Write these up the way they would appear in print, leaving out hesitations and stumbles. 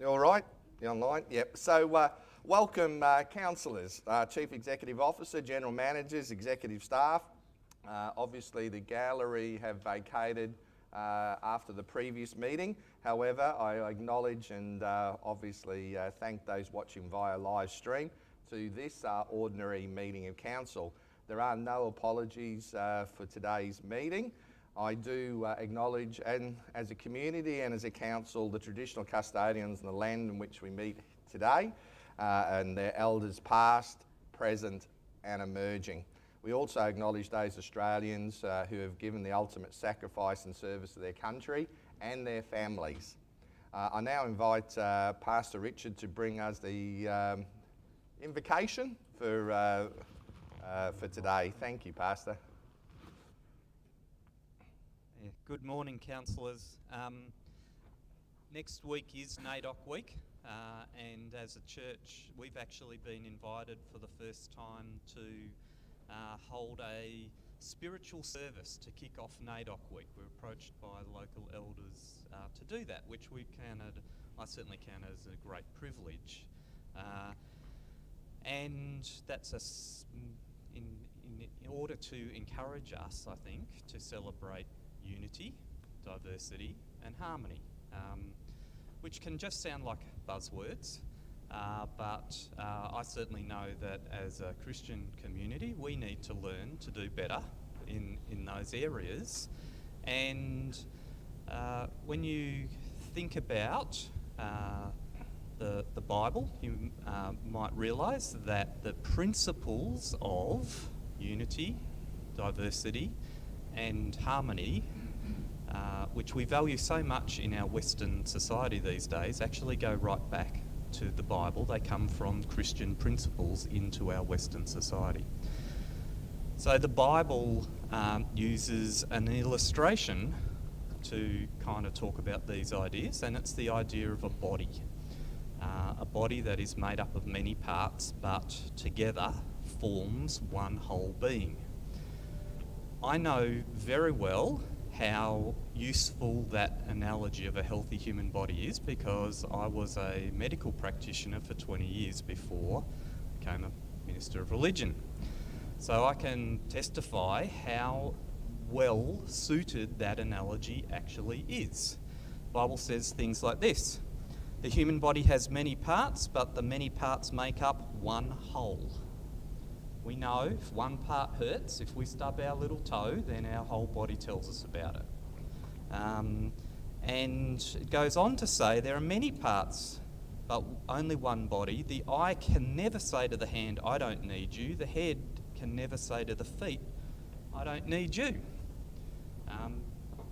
You all right? You online? Yep. So welcome councillors, Chief Executive Officer, General Managers, Executive Staff. Obviously the gallery have vacated after the previous meeting. However, I acknowledge and obviously thank those watching via live stream to this ordinary meeting of council. There are no apologies for today's meeting. I do acknowledge, and as a community and as a council, the traditional custodians and the land in which we meet today, and their elders past, present and emerging. We also acknowledge those Australians who have given the ultimate sacrifice and service to their country and their families. I now invite Pastor Richard to bring us the invocation for today. Thank you, Pastor. Good morning, councillors. Next week is Naidoc week, and as a church we've actually been invited for the first time to hold a spiritual service to kick off Naidoc week. We're approached by local elders to do that, which I certainly count as a great privilege. And that's in order to encourage us, I think, to celebrate unity, diversity and harmony, which can just sound like buzzwords, but I certainly know that as a Christian community we need to learn to do better in those areas. And when you think about the Bible, you might realise that the principles of unity, diversity and harmony, which we value so much in our Western society these days, actually go right back to the Bible. They come from Christian principles into our Western society. So the Bible uses an illustration to kind of talk about these ideas, and it's the idea of a body that is made up of many parts but together forms one whole being. I know very well how useful that analogy of a healthy human body is, because I was a medical practitioner for 20 years before I became a minister of religion. So I can testify how well suited that analogy actually is. The Bible says things like this: the human body has many parts, but the many parts make up one whole. We know if one part hurts, if we stub our little toe, then our whole body tells us about it. And it goes on to say there are many parts, but only one body. The eye can never say to the hand, I don't need you. The head can never say to the feet, I don't need you.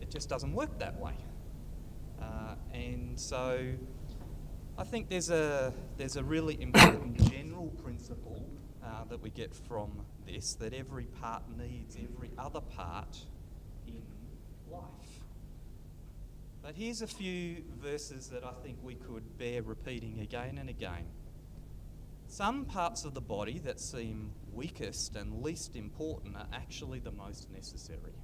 It just doesn't work that way. And so I think there's a really important general principle that we get from this, that every part needs every other part in life. But here's a few verses that I think we could bear repeating again and again. Some parts of the body that seem weakest and least important are actually the most necessary.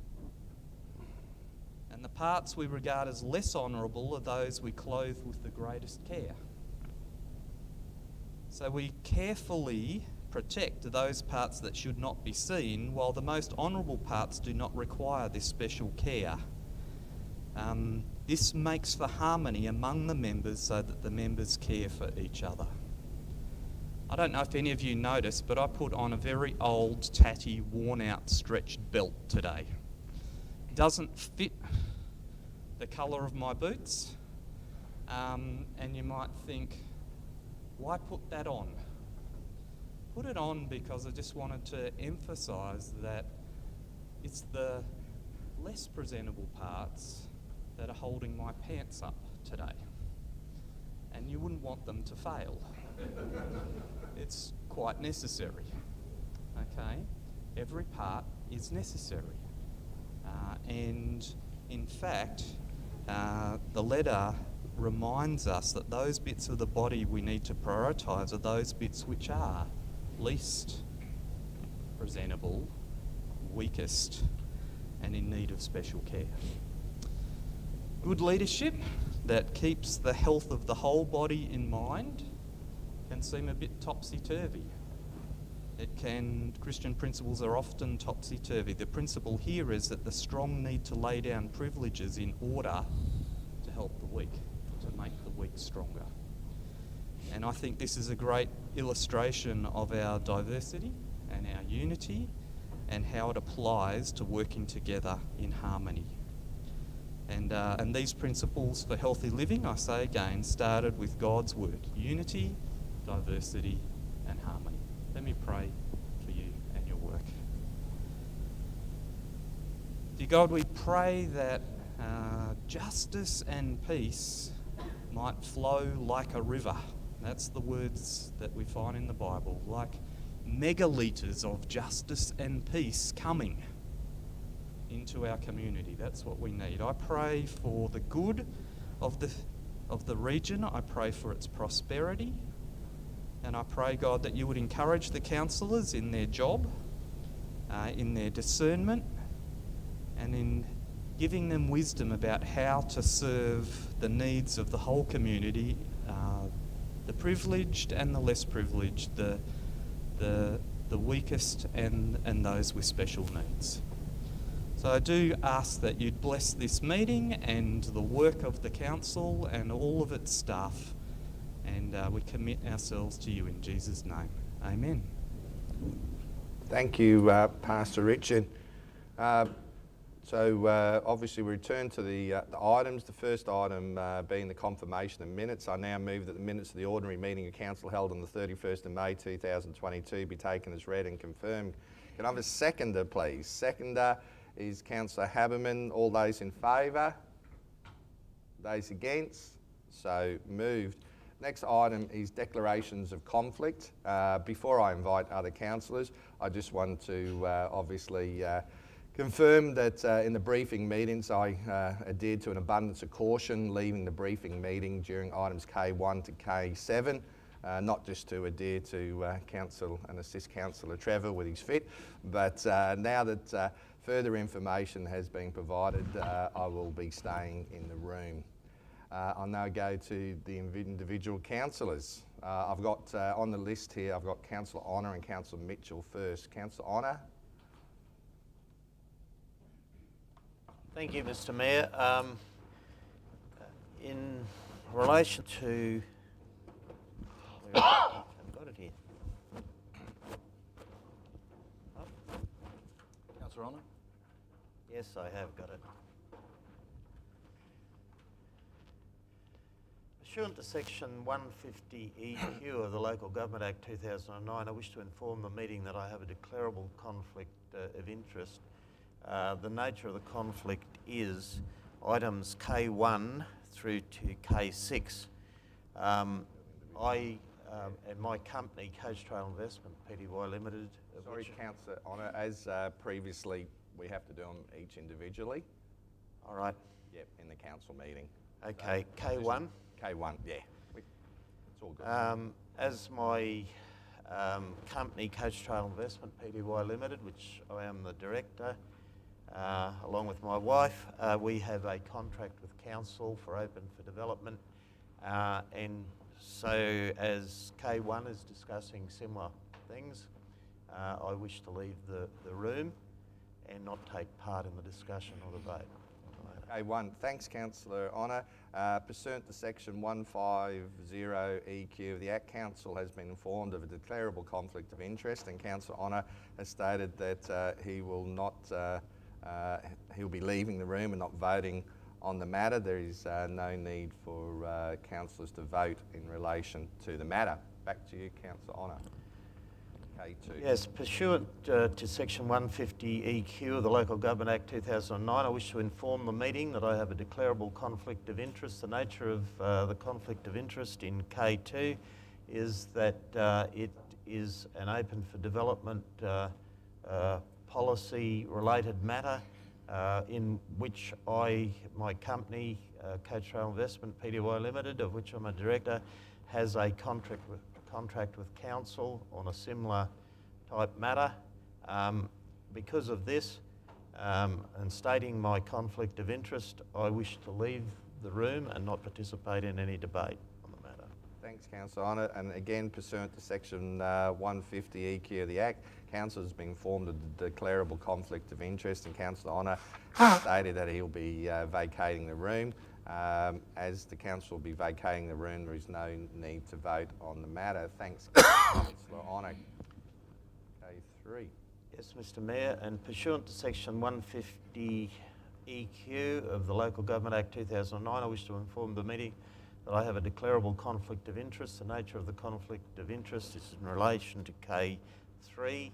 And the parts we regard as less honourable are those we clothe with the greatest care. So we carefully protect those parts that should not be seen, while the most honourable parts do not require this special care. This makes for harmony among the members so that the members care for each other. I don't know if any of you noticed, but I put on a very old, tatty, worn-out, stretched belt today. It doesn't fit the colour of my boots, and you might think, why put that on? Put it on because I just wanted to emphasise that it's the less presentable parts that are holding my pants up today. And you wouldn't want them to fail. It's quite necessary. Okay? Every part is necessary. And in fact, the letter reminds us that those bits of the body we need to prioritise are those bits which are least presentable, weakest, and in need of special care. Good leadership that keeps the health of the whole body in mind can seem a bit topsy-turvy. Christian principles are often topsy-turvy. The principle here is that the strong need to lay down privileges in order to help the weak, to make the weak stronger. And I think this is a great illustration of our diversity and our unity and how it applies to working together in harmony. And these principles for healthy living, I say again, started with God's word: unity, diversity, and harmony. Let me pray for you and your work. Dear God, we pray that justice and peace might flow like a river. That's the words that we find in the Bible, like megalitres of justice and peace coming into our community. That's what we need. I pray for the good of the region. I pray for its prosperity. And I pray, God, that you would encourage the councillors in their job, in their discernment, and in giving them wisdom about how to serve the needs of the whole community, the privileged and the less privileged, the weakest and those with special needs. So I do ask that you'd bless this meeting and the work of the council and all of its staff, and we commit ourselves to you in Jesus' name. Amen. Thank you, Pastor Richard. So obviously we return to the items. The first item being the confirmation of minutes. I now move that the minutes of the ordinary meeting of council held on the 31st of May 2022 be taken as read and confirmed. Can I have a seconder, please? Seconder is Councillor Haberman. All those in favour? Those against? So moved. Next item is declarations of conflict. Before I invite other councillors, I just want to obviously confirm that in the briefing meetings I adhered to an abundance of caution leaving the briefing meeting during items K1 to K7, not just to adhere to Council and Assist Councillor Trevor with his fit, but now that further information has been provided, I will be staying in the room. I'll now go to the individual councillors. I've got on the list here, I've got Councillor Honour and Councillor Mitchell first. Councillor Honour. Thank you, Mr. Mayor. In relation to... I've got it here. Oh. Councillor Honour? Yes, I have got it. Pursuant to Section 150EQ of the Local Government Act 2009, I wish to inform the meeting that I have a declarable conflict of interest. The nature of the conflict is items K1 through to K6. I and my company, Coach Trail Investment Pty Limited... Sorry, Councillor Honour, as previously, we have to do them each individually. All right. Yep, in the council meeting. Okay, so K1? K1, yeah. It's all good. As my company, Coach Trail Investment Pty Limited, which I am the director, along with my wife, we have a contract with council for open for development, and so as K1 is discussing similar things, I wish to leave the room and not take part in the discussion or the vote. K1, thanks Councillor Honour. Pursuant to Section 150EQ of the Act, Council has been informed of a declarable conflict of interest, and Councillor Honour has stated that he will not, he'll be leaving the room and not voting on the matter. There is no need for councillors to vote in relation to the matter. Back to you, Councillor Honour. K2. Yes, pursuant to Section 150EQ of the Local Government Act 2009, I wish to inform the meeting that I have a declarable conflict of interest. The nature of the conflict of interest in K2 is that it is an open for development policy-related matter in which my company, Coach Trail Investment Pty Limited, of which I'm a director, has a contract with council on a similar type matter. Because of this, and stating my conflict of interest, I wish to leave the room and not participate in any debate on the matter. Thanks, Councillor Honour. And again, pursuant to section 150 EQ of the Act, Council has been informed of the declarable conflict of interest, and Councillor Honour stated that he'll be vacating the room. As the Council will be vacating the room, there is no need to vote on the matter. Thanks, Councillor Honour. K3. Yes, Mr Mayor, and pursuant to section 150 EQ of the Local Government Act 2009, I wish to inform the meeting that I have a declarable conflict of interest. The nature of the conflict of interest is in relation to K3.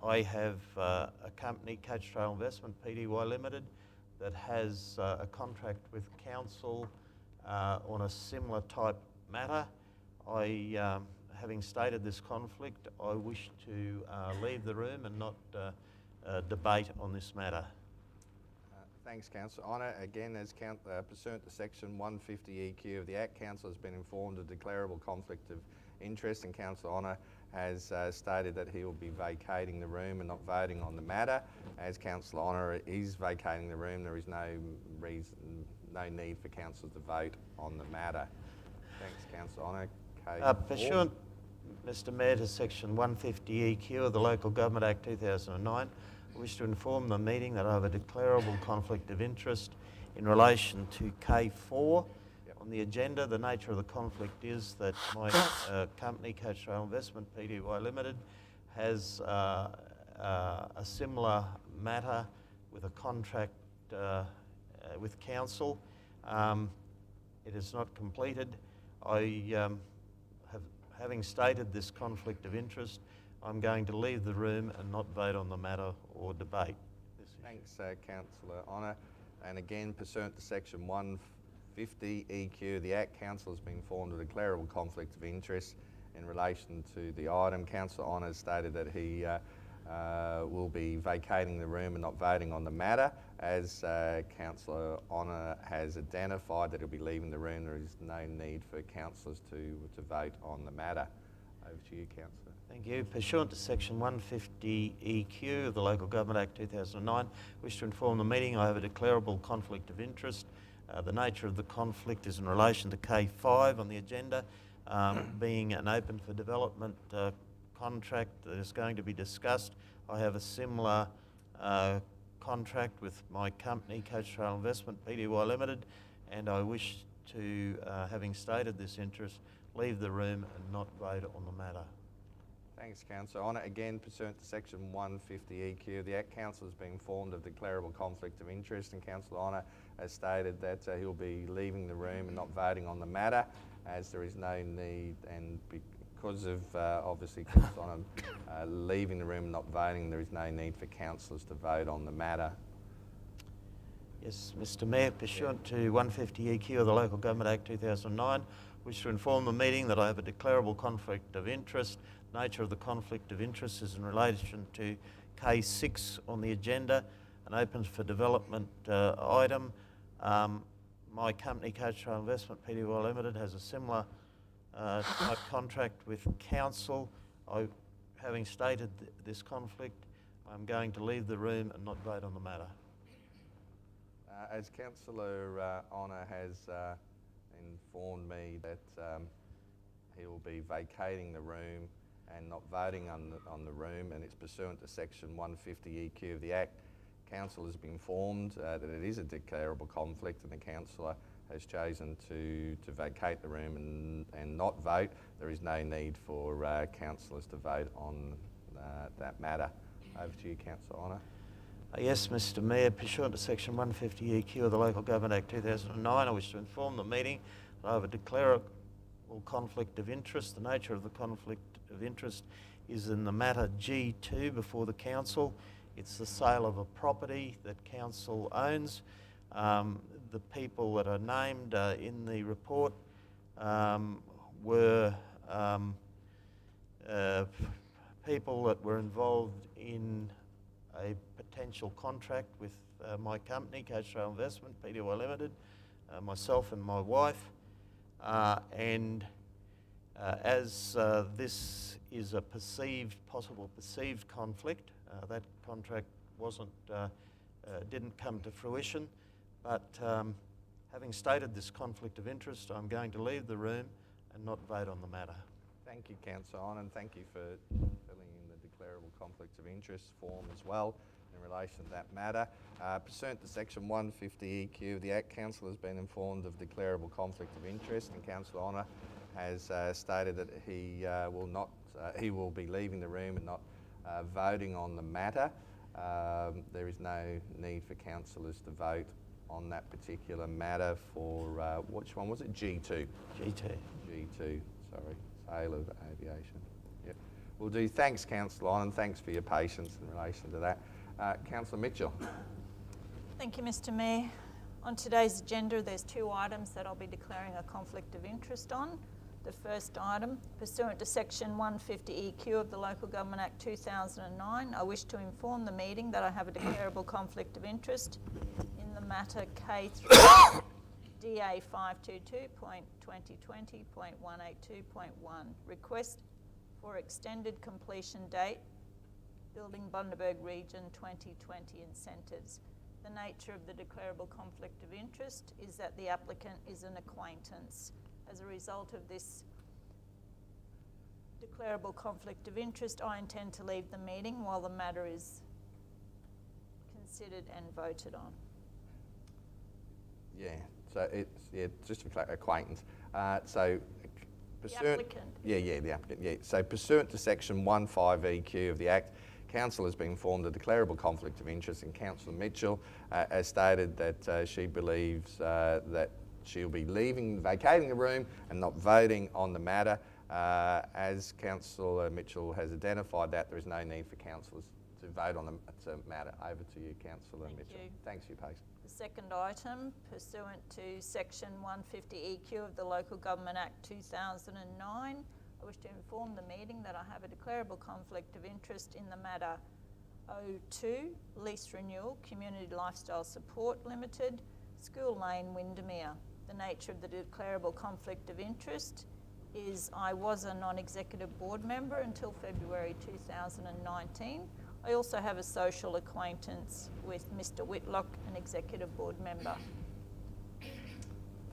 I have a company, Coach Trail Investment Pty Limited, that has a contract with council on a similar type matter. Having stated this conflict, I wish to leave the room and not debate on this matter. Thanks, Councillor Honour. Again, as pursuant to section 150 EQ of the Act, Council has been informed of declarable conflict of interest, and Councillor Honour has stated that he will be vacating the room and not voting on the matter. As Councillor Honour is vacating the room, there is no need for Council to vote on the matter. Thanks, Councillor Honour. Pursuant, Mr Mayor, to section 150 EQ of the Local Government Act 2009, I wish to inform the meeting that I have a declarable conflict of interest in relation to K4 on the agenda. The nature of the conflict is that my company, Coach Trail Investment Pty Limited, has a similar matter with a contract with council. It is not completed. Having stated this conflict of interest, I'm going to leave the room and not vote on the matter or debate this issue. Thanks, Councillor Honour. And again, pursuant to section 150 EQ of the Act, Council has been informed of a declarable conflict of interest in relation to the item. Councillor Honour has stated that he will be vacating the room and not voting on the matter. As Councillor Honour has identified that he'll be leaving the room, there is no need for councillors to vote on the matter. Over to you, Councillor. Thank you. Pursuant to section 150 EQ of the Local Government Act 2009, I wish to inform the meeting I have a declarable conflict of interest. The nature of the conflict is in relation to K5 on the agenda, being an open for development contract that is going to be discussed. I have a similar contract with my company, Coach Trail Investment Pty Limited, and I wish to, having stated this interest, leave the room and not vote on the matter. Thanks, Councillor Honour. Again, pursuant to section 150 EQ of the Act, Council has been informed of declarable conflict of interest, and Councillor Honour has stated that he'll be leaving the room and not voting on the matter, as there is no need, and because of obviously Councillor Honour leaving the room and not voting, there is no need for councillors to vote on the matter. Yes, Mr Mayor, pursuant to 150 EQ of the Local Government Act 2009, I wish to inform the meeting that I have a declarable conflict of interest. The nature of the conflict of interest is in relation to K6 on the agenda, an open for development item. My company, Coach Trail Investment Pty Limited, has a similar type contract with council. Having stated this conflict, I'm going to leave the room and not vote on the matter. As Councillor Honour has informed me that he will be vacating the room and not voting on the room, and it's pursuant to section 150 EQ of the Act, Council has been informed that it is a declarable conflict, and the councillor has chosen to vacate the room and not vote. There is no need for councillors to vote on that matter. Over to you, Councillor Honour. Yes, Mr Mayor, pursuant to section 150 EQ of the Local Government Act 2009, I wish to inform the meeting that I have a declarable conflict of interest. The nature of the conflict of interest is in the matter G2 before the council. It's the sale of a property that council owns. The people that are named in the report were people that were involved in a potential contract with my company, Coach Trail Investment Pty Limited, myself and my wife, and as this is a possible perceived conflict, that contract didn't come to fruition, But having stated this conflict of interest, I'm going to leave the room and not vote on the matter. Thank you, Councillor On, and thank you for filling in the declarable conflicts of interest form as well in relation to that matter. Pursuant to section 150 EQ of the Act, Councillor has been informed of declarable conflict of interest, and Councillor Honour has stated that he will be leaving the room and not voting on the matter. There is no need for councillors to vote on that particular matter for, which one was it? G2. G2, sorry, sale of aviation. Yep. We'll do, thanks Councillor On, and thanks for your patience in relation to that. Councillor Mitchell. Thank you, Mr. Mayor. On today's agenda, there's 2 items that I'll be declaring a conflict of interest on. The first item, pursuant to section 150 EQ of the Local Government Act 2009, I wish to inform the meeting that I have a declarable conflict of interest in the matter K3 DA 522.2020.182.1, request for extended completion date, Building Bundaberg Region 2020 incentives. The nature of the declarable conflict of interest is that the applicant is an acquaintance. As a result of this declarable conflict of interest, I intend to leave the meeting while the matter is considered and voted on. Yeah, so it's just an acquaintance. So pursuant, the applicant. The applicant, yeah. So pursuant to section 15 EQ of the Act, Council has been informed of declarable conflict of interest, and Councillor Mitchell has stated that she believes that she'll be vacating the room and not voting on the matter. As Councillor Mitchell has identified that, there is no need for councillors to vote on the matter. Over to you, Councillor Mitchell. You. Thanks for your patience. The second item, pursuant to section 150 EQ of the Local Government Act 2009, I wish to inform the meeting that I have a declarable conflict of interest in the matter 02, lease renewal, Community Lifestyle Support Limited, School Lane, Windermere. The nature of the declarable conflict of interest is I was a non-executive board member until February 2019. I also have a social acquaintance with Mr. Whitlock, an executive board member.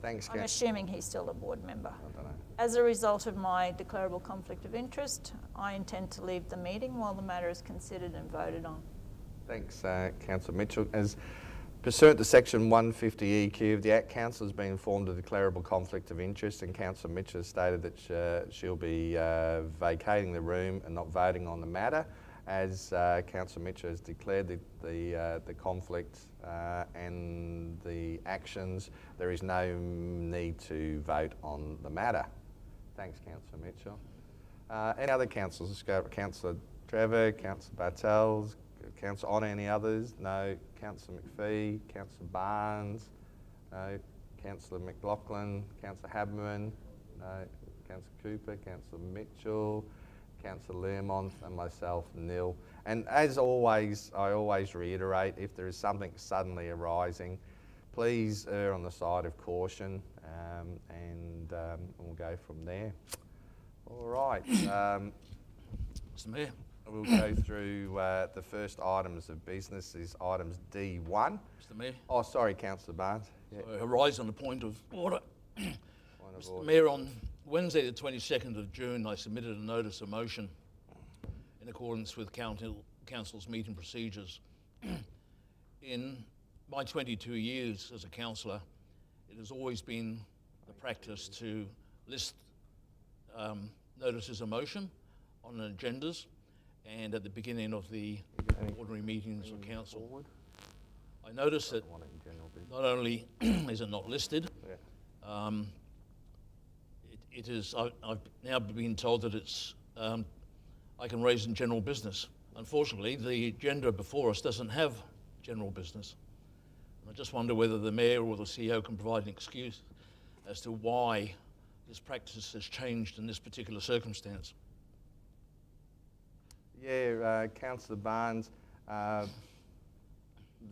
Thanks, I'm assuming he's still a board member. I don't know. As a result of my declarable conflict of interest, I intend to leave the meeting while the matter is considered and voted on. Thanks, Councillor Mitchell. As pursuant to section 150 EQ of the Act, Council has been informed of the declarable conflict of interest, and Councillor Mitchell has stated that she'll be vacating the room and not voting on the matter. As Councillor Mitchell has declared the conflict and the actions, there is no need to vote on the matter. Thanks, Councillor Mitchell. Any other councillors? Let's go to Councillor Trevor, Councillor Bartels, Councillor On, any others? No. Councillor McPhee, Councillor Barnes, no. Councillor McLaughlin, Councillor Haberman, no. Councillor Cooper, Councillor Mitchell, Councillor Learmont, and myself, nil. And as always, I always reiterate, if there is something suddenly arising, please err on the side of caution, and we'll go from there. All right. Mr. Mayor. We'll go through the first items of business, is items D1. Mr. Mayor. Oh, sorry, Councillor Barnes. Yeah. I arise on the point of order. Point of Mr. order. Mayor, on Wednesday the 22nd of June, I submitted a notice of motion in accordance with Council's meeting procedures. In my 22 years as a councillor, it has always been the practice to list notices of motion on agendas and at the beginning of the ordinary meetings of council. I noticed that not only is it not listed, it is. I've now been told that it's. I can raise in general business. Unfortunately, the agenda before us doesn't have general business. And I just wonder whether the mayor or the CEO can provide an excuse as to why this practice has changed in this particular circumstance. Yeah, Councillor Barnes, the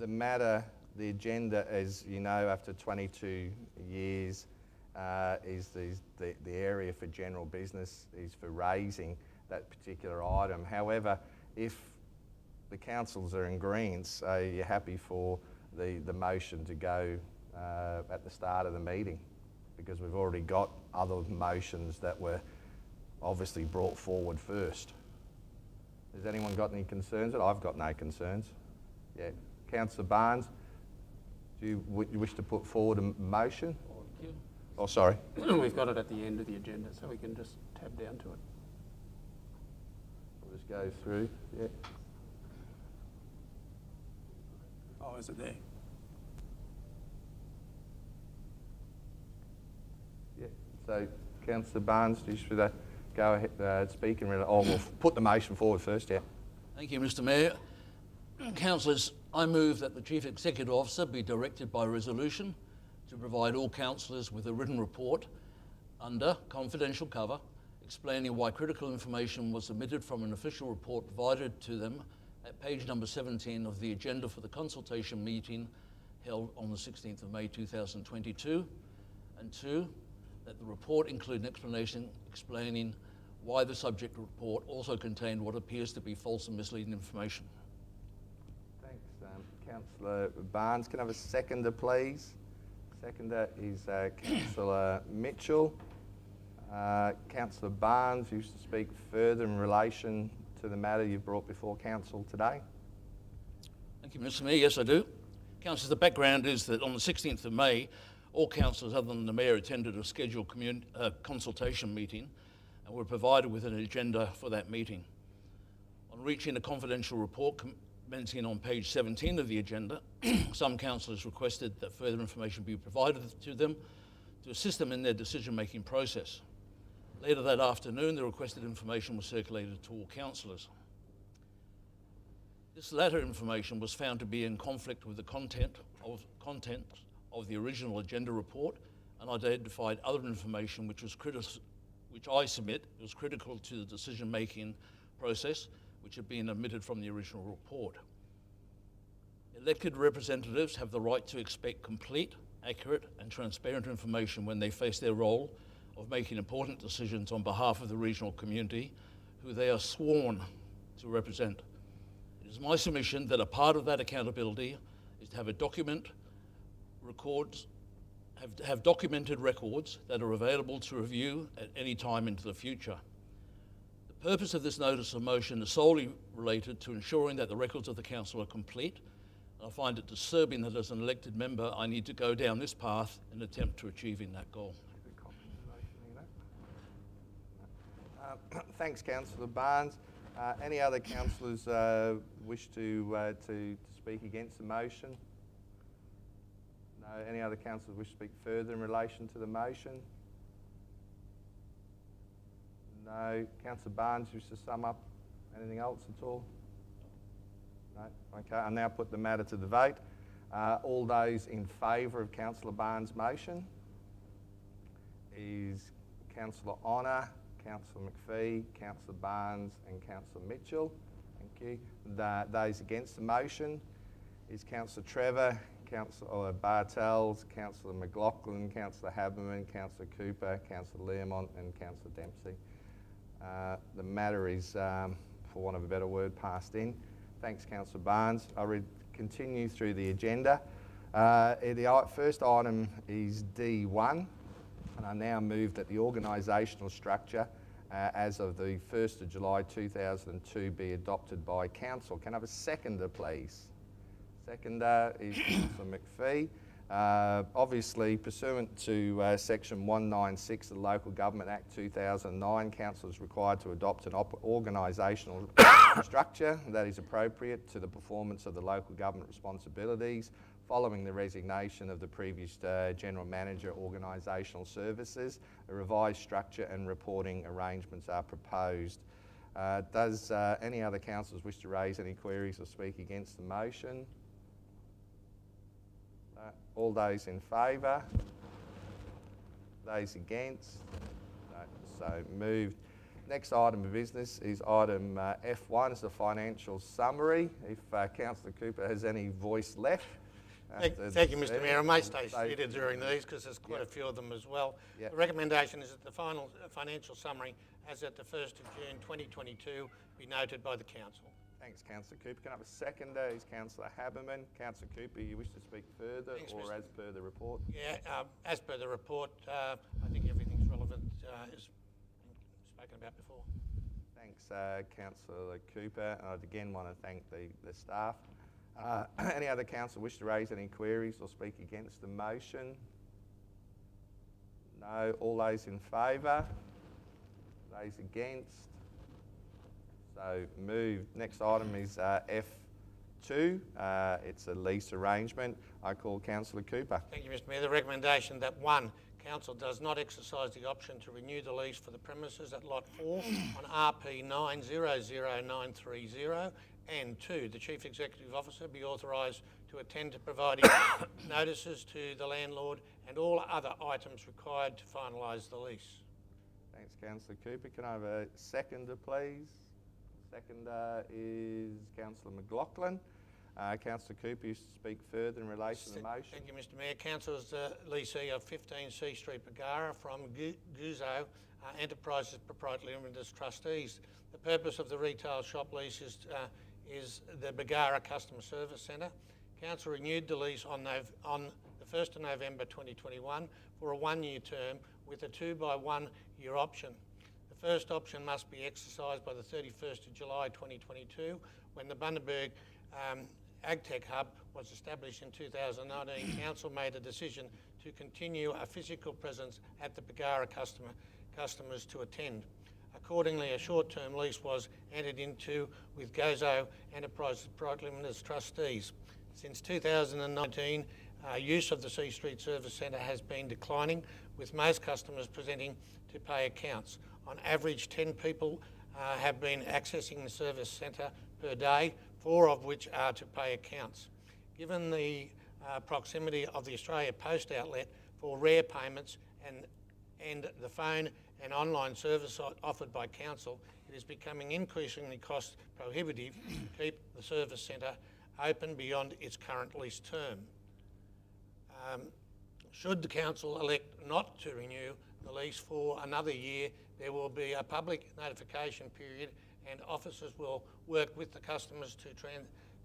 matter, the agenda, as you know, after 22 years, is the area for general business is for raising that particular item. However, if the councils are in agreement, so you're happy for the motion to go at the start of the meeting, because we've already got other motions that were obviously brought forward first. Has anyone got any concerns? I've got no concerns. Yeah. Councillor Barnes, do you wish to put forward a motion? Thank you. Oh, sorry. We've got it at the end of the agenda, so we can just tab down to it. We'll just go through. Yeah. Oh, is it there? Yeah. So, Councillor Barnes, do you wish to go ahead, speak and we'll put the motion forward first, yeah. Thank you, Mr. Mayor. Councillors, I move that the Chief Executive Officer be directed by resolution to provide all councillors with a written report under confidential cover explaining why critical information was omitted from an official report provided to them at page number 17 of the agenda for the consultation meeting held on the 16th of May 2022, and 2, that the report include an explanation explaining why the subject report also contained what appears to be false and misleading information. Thanks, Councillor Barnes. Can I have a seconder, please? Seconder is Councillor Mitchell. Councillor Barnes, you wish to speak further in relation to the matter you've brought before Council today? Thank you, Mr. Mayor. Yes, I do. Councillors, the background is that on the 16th of May, all councillors other than the Mayor attended a scheduled consultation meeting and were provided with an agenda for that meeting. On reaching a confidential report commencing on page 17 of the agenda, some councillors requested that further information be provided to them to assist them in their decision-making process. Later that afternoon, the requested information was circulated to all councillors. This latter information was found to be in conflict with the content of the original agenda report, and identified other information which I submit was critical to the decision-making process, which had been omitted from the original report. Elected representatives have the right to expect complete, accurate and transparent information when they face their role of making important decisions on behalf of the regional community who they are sworn to represent. It is my submission that a part of that accountability is to have have documented records that are available to review at any time into the future. The purpose of this notice of motion is solely related to ensuring that the records of the council are complete. I find it disturbing that as an elected member I need to go down this path in an attempt to achieving that goal. Thanks, Councillor Barnes. Any other councillors wish to speak against the motion? No. Any other councillors wish to speak further in relation to the motion? No. Councillor Barnes, wish to sum up anything else at all? No? Okay, I'll now put the matter to the vote. All those in favour of Councillor Barnes' motion is Councillor Honour, Councillor McPhee, Councillor Barnes and Councillor Mitchell. Thank you. Those against the motion is Councillor Trevor, Councillor Bartels, Councillor McLaughlin, Councillor Haberman, Councillor Cooper, Councillor Learmont and Councillor Dempsey. The matter is, for want of a better word, passed in. Thanks, Councillor Barnes. I'll continue through the agenda. The first item is D1, and I now move that the organisational structure as of the 1st of July 2002 be adopted by Council. Can I have a seconder, please? Seconder is Councillor McPhee. Obviously, pursuant to Section 196 of the Local Government Act 2009, Council is required to adopt an organisational structure that is appropriate to the performance of the local government responsibilities following the resignation of the previous General Manager Organisational Services. A revised structure and reporting arrangements are proposed. Does any other councillors wish to raise any queries or speak against the motion? All those in favour? Those against? No, so moved. Next item of business is item F1, is the financial summary. If Councillor Cooper has any voice left. Thank you, Mr. Mayor. I may stay seated during these because there's quite a few of them as well. Yep. The recommendation is that the final financial summary as at the 1st of June 2022 be noted by the Council. Thanks, Councillor Cooper. Can I have a seconder? Is Councillor Haberman. Councillor Cooper, you wish to speak further Thanks, or Mr. as per the report? Yeah, as per the report, I think everything's relevant is spoken about before. Thanks, Councillor Cooper. I'd again want to thank the staff. Any other councillor wish to raise any queries or speak against the motion? No. All those in favour? Those against? So moved. Next item is F2. It's a lease arrangement. I call Councillor Cooper. Thank you, Mr. Mayor. The recommendation that 1, Council does not exercise the option to renew the lease for the premises at Lot 4 on RP 900930, and 2, the Chief Executive Officer be authorised to attend to providing notices to the landlord and all other items required to finalise the lease. Thanks, Councillor Cooper. Can I have a seconder, please? Seconder is Councillor McLaughlin. Councillor Cooper, you speak further in relation to the motion. Thank you, Mr. Mayor. Council is the leasee of 15 C Street, Bagara, from Guzo Enterprises Proprietary Limited as trustees. The purpose of the retail shop lease is the Bagara Customer Service Centre. Council renewed the lease on the 1st of November 2021 for a 1-year term with a 2-by-1 year option. The first option must be exercised by the 31st of July 2022 when the Bundaberg AgTech Hub was established in 2019. Council made a decision to continue a physical presence at the Bagara customers to attend. Accordingly, a short-term lease was entered into with Gozo Enterprises Proprietary Limited as trustees. Since 2019, use of the C Street Service Centre has been declining, with most customers presenting to pay accounts. On average, 10 people have been accessing the service centre per day, 4 of which are to pay accounts. Given the proximity of the Australia Post outlet for rare payments and the phone and online service offered by Council, it is becoming increasingly cost prohibitive to keep the service centre open beyond its current lease term. Should the Council elect not to renew the lease for another year, there will be a public notification period and officers will work with the customers to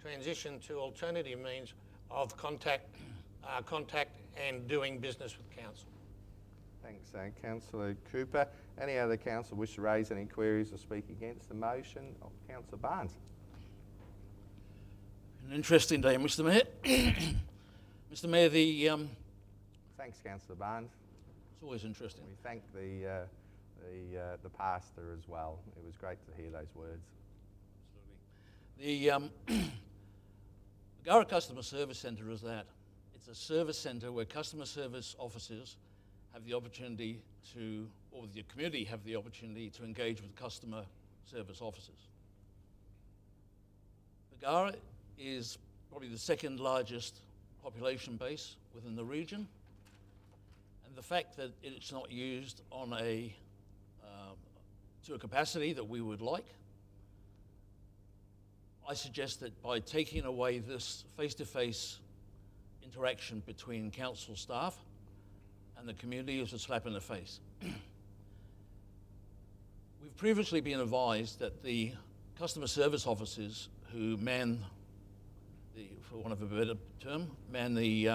transition to alternative means of contact and doing business with Council. Thanks, Councillor Cooper. Any other councillor wish to raise any queries or speak against the motion? Oh, Councillor Barnes. An interesting day, Mr. Mayor. Mr. Mayor, Thanks, Councillor Barnes. it's always interesting. We thank the pastor as well. It was great to hear those words. Absolutely. The Bagara Customer Service Centre is that. It's a service centre where customer service officers have the opportunity to, or the community have the opportunity to engage with customer service officers. Bagara is probably the second largest population base within the region, and the fact that it's not used on to a capacity that we would like, I suggest that by taking away this face-to-face interaction between council staff and the community is a slap in the face. We've previously been advised that the customer service officers who man for want of a better term, man the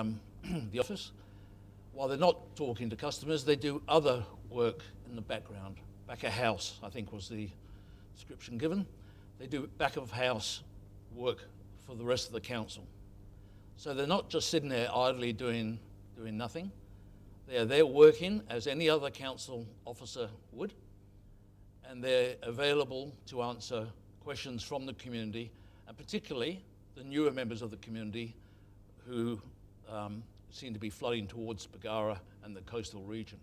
office, while they're not talking to customers, they do other work in the background. Back of house, I think was the description given. They do back of house work for the rest of the council. So they're not just sitting there idly doing nothing. They're there working as any other council officer would, and they're available to answer questions from the community, and particularly the newer members of the community who seem to be flooding towards Bagara and the coastal region.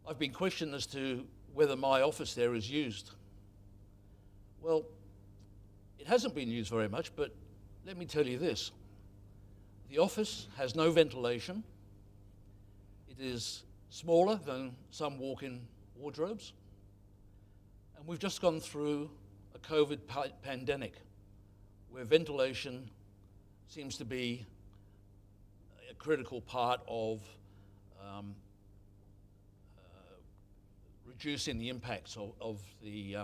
I've been questioned as to whether my office there is used. Well, it hasn't been used very much, but let me tell you this. The office has no ventilation. It is smaller than some walk-in wardrobes. And we've just gone through a COVID pandemic where ventilation seems to be a critical part of reducing the impacts of the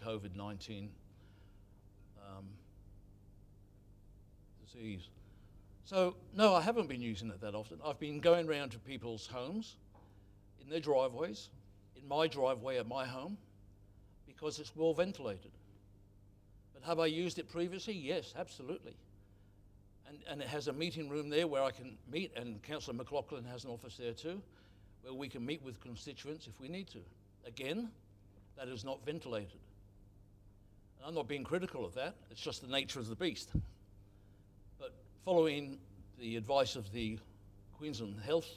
COVID-19 disease. So, no, I haven't been using it that often. I've been going around to people's homes, in their driveways, in my driveway at my home, because it's well ventilated. But have I used it previously? Yes, absolutely. And it has a meeting room there where I can meet, and Councillor McLaughlin has an office there too, where we can meet with constituents if we need to. Again, that is not ventilated. And I'm not being critical of that, it's just the nature of the beast. But following the advice of the Queensland Health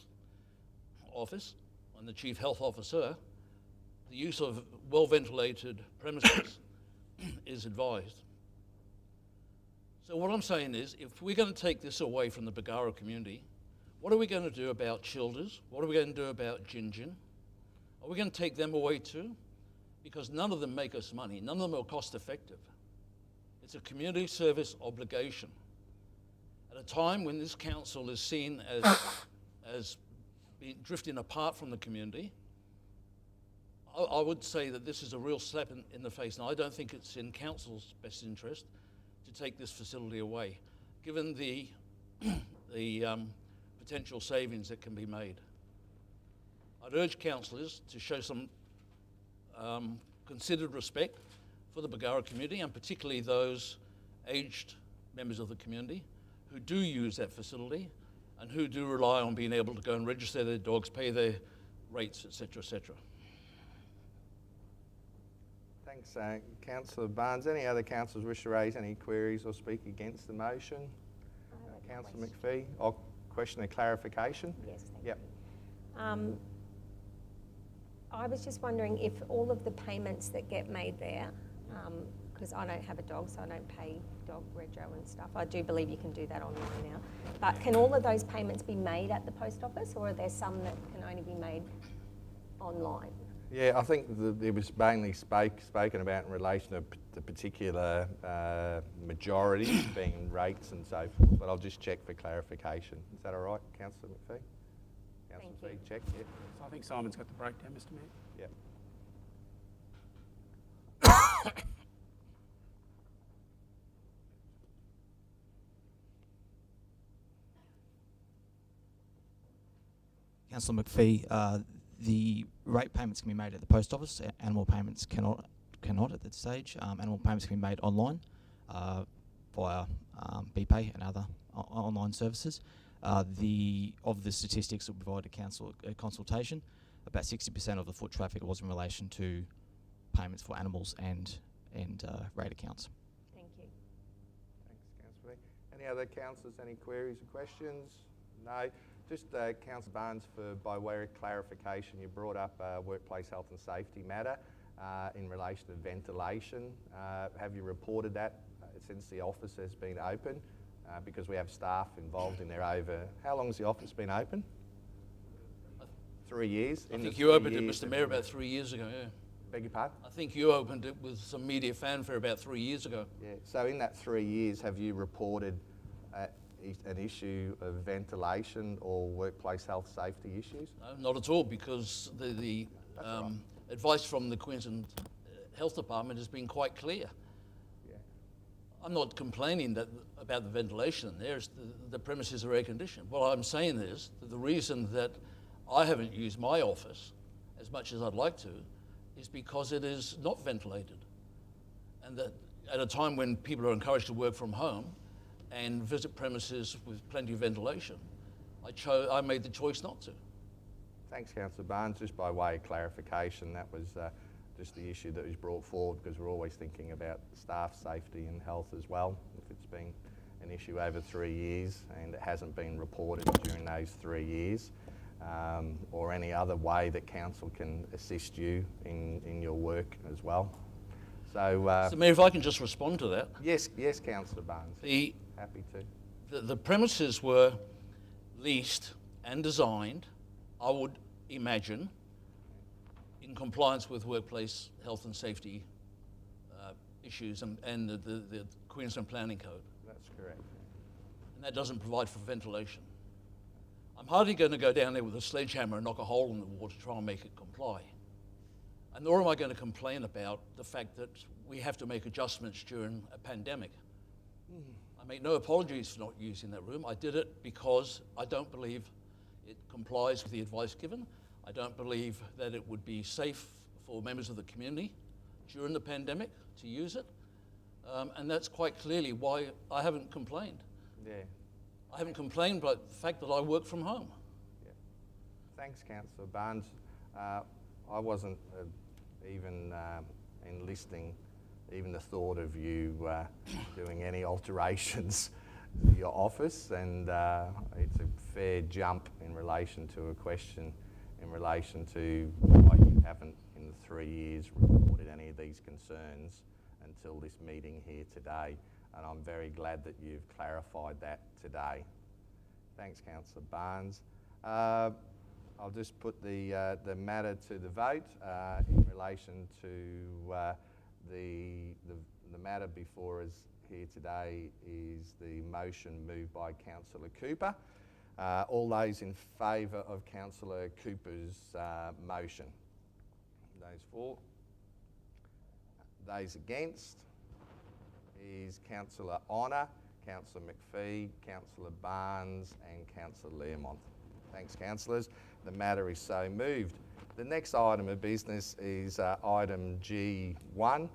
Office and the Chief Health Officer, the use of well-ventilated premises is advised. So what I'm saying is, if we're going to take this away from the Bargara community, what are we going to do about Childers? What are we going to do about Gingin? Are we going to take them away too? Because none of them make us money. None of them are cost effective. It's a community service obligation. At a time when this council is seen as being drifting apart from the community, I would say that this is a real slap in the face, and I don't think it's in council's best interest to take this facility away, given the potential savings that can be made. I'd urge councillors to show some considered respect for the Bargara community, and particularly those aged members of the community who do use that facility and who do rely on being able to go and register their dogs, pay their rates, etc., etc. Thanks, Councillor Barnes. Any other councillors wish to raise any queries or speak against the motion? Councillor McPhee, question of clarification? Yes, thank Yep. you. I was just wondering if all of the payments that get made there, because I don't have a dog, so I don't pay dog rego and stuff. I do believe you can do that online now. But can all of those payments be made at the post office, or are there some that can only be made online? Yeah, I think it was mainly spoken about in relation to the particular majority being rates and so forth, but I'll just check for clarification. Is that all right, Councillor McPhee? Councillor Thank you. McPhee, check, yeah. So I think Simon's got the breakdown, Mr Mayor. Yep. Councillor McPhee, the rate payments can be made at the post office. Animal payments cannot at that stage. Animal payments can be made online via BPay and other online services. Of the statistics that provided council a consultation, about 60% of the foot traffic was in relation to payments for animals and rate accounts. Thank you. Thanks, Councillor. Any other councillors, any queries or questions? No. Just Councillor Barnes, by way of clarification, you brought up a workplace health and safety matter in relation to ventilation. Have you reported that since the office has been open? Because we have staff involved in there over... How long has the office been open? 3 years? I think you opened it, Mr Mayor, about 3 years ago, yeah. Beg your pardon? I think you opened it with some media fanfare about 3 years ago. Yeah, so in that 3 years, have you reported an issue of ventilation or workplace health safety issues? No, not at all, because the right. advice from the Queensland Health Department has been quite clear. Yeah. I'm not complaining about the ventilation in there. The premises are air conditioned. What I'm saying is that the reason that I haven't used my office as much as I'd like to is because it is not ventilated. And that at a time when people are encouraged to work from home and visit premises with plenty of ventilation, I made the choice not to. Thanks, Councillor Barnes. Just by way of clarification, that was just the issue that was brought forward, because we're always thinking about staff safety and health as well. If it's been an issue over 3 years and it hasn't been reported during those 3 years, or any other way that council can assist you in your work as well. So, Mr Mayor, if I can just respond to that. Yes, Councillor Barnes. Happy to. The premises were leased and designed, I would imagine, in compliance with workplace health and safety issues and the Queensland Planning Code. That's correct. And that doesn't provide for ventilation. I'm hardly going to go down there with a sledgehammer and knock a hole in the wall to try and make it comply. And nor am I going to complain about the fact that we have to make adjustments during a pandemic. I make no apologies for not using that room. I did it because I don't believe it complies with the advice given. I don't believe that it would be safe for members of the community during the pandemic to use it. And that's quite clearly why I haven't complained. Yeah. I haven't complained about the fact that I work from home. Yeah. Thanks, Councillor Barnes. I wasn't even enlisting even the thought of you doing any alterations to your office, and it's a fair jump in relation to a question in relation to why you haven't in the 3 years reported any of these concerns until this meeting here today, and I'm very glad that you've clarified that today. Thanks, Councillor Barnes. I'll just put the matter to the vote in relation to the matter before us here today is the motion moved by Councillor Cooper. All those in favour of Councillor Cooper's motion? Those for? Those against? Is Councillor Honour, Councillor McPhee, Councillor Barnes and Councillor Learmonth. Thanks, councillors. The matter is so moved. The next item of business is item G1.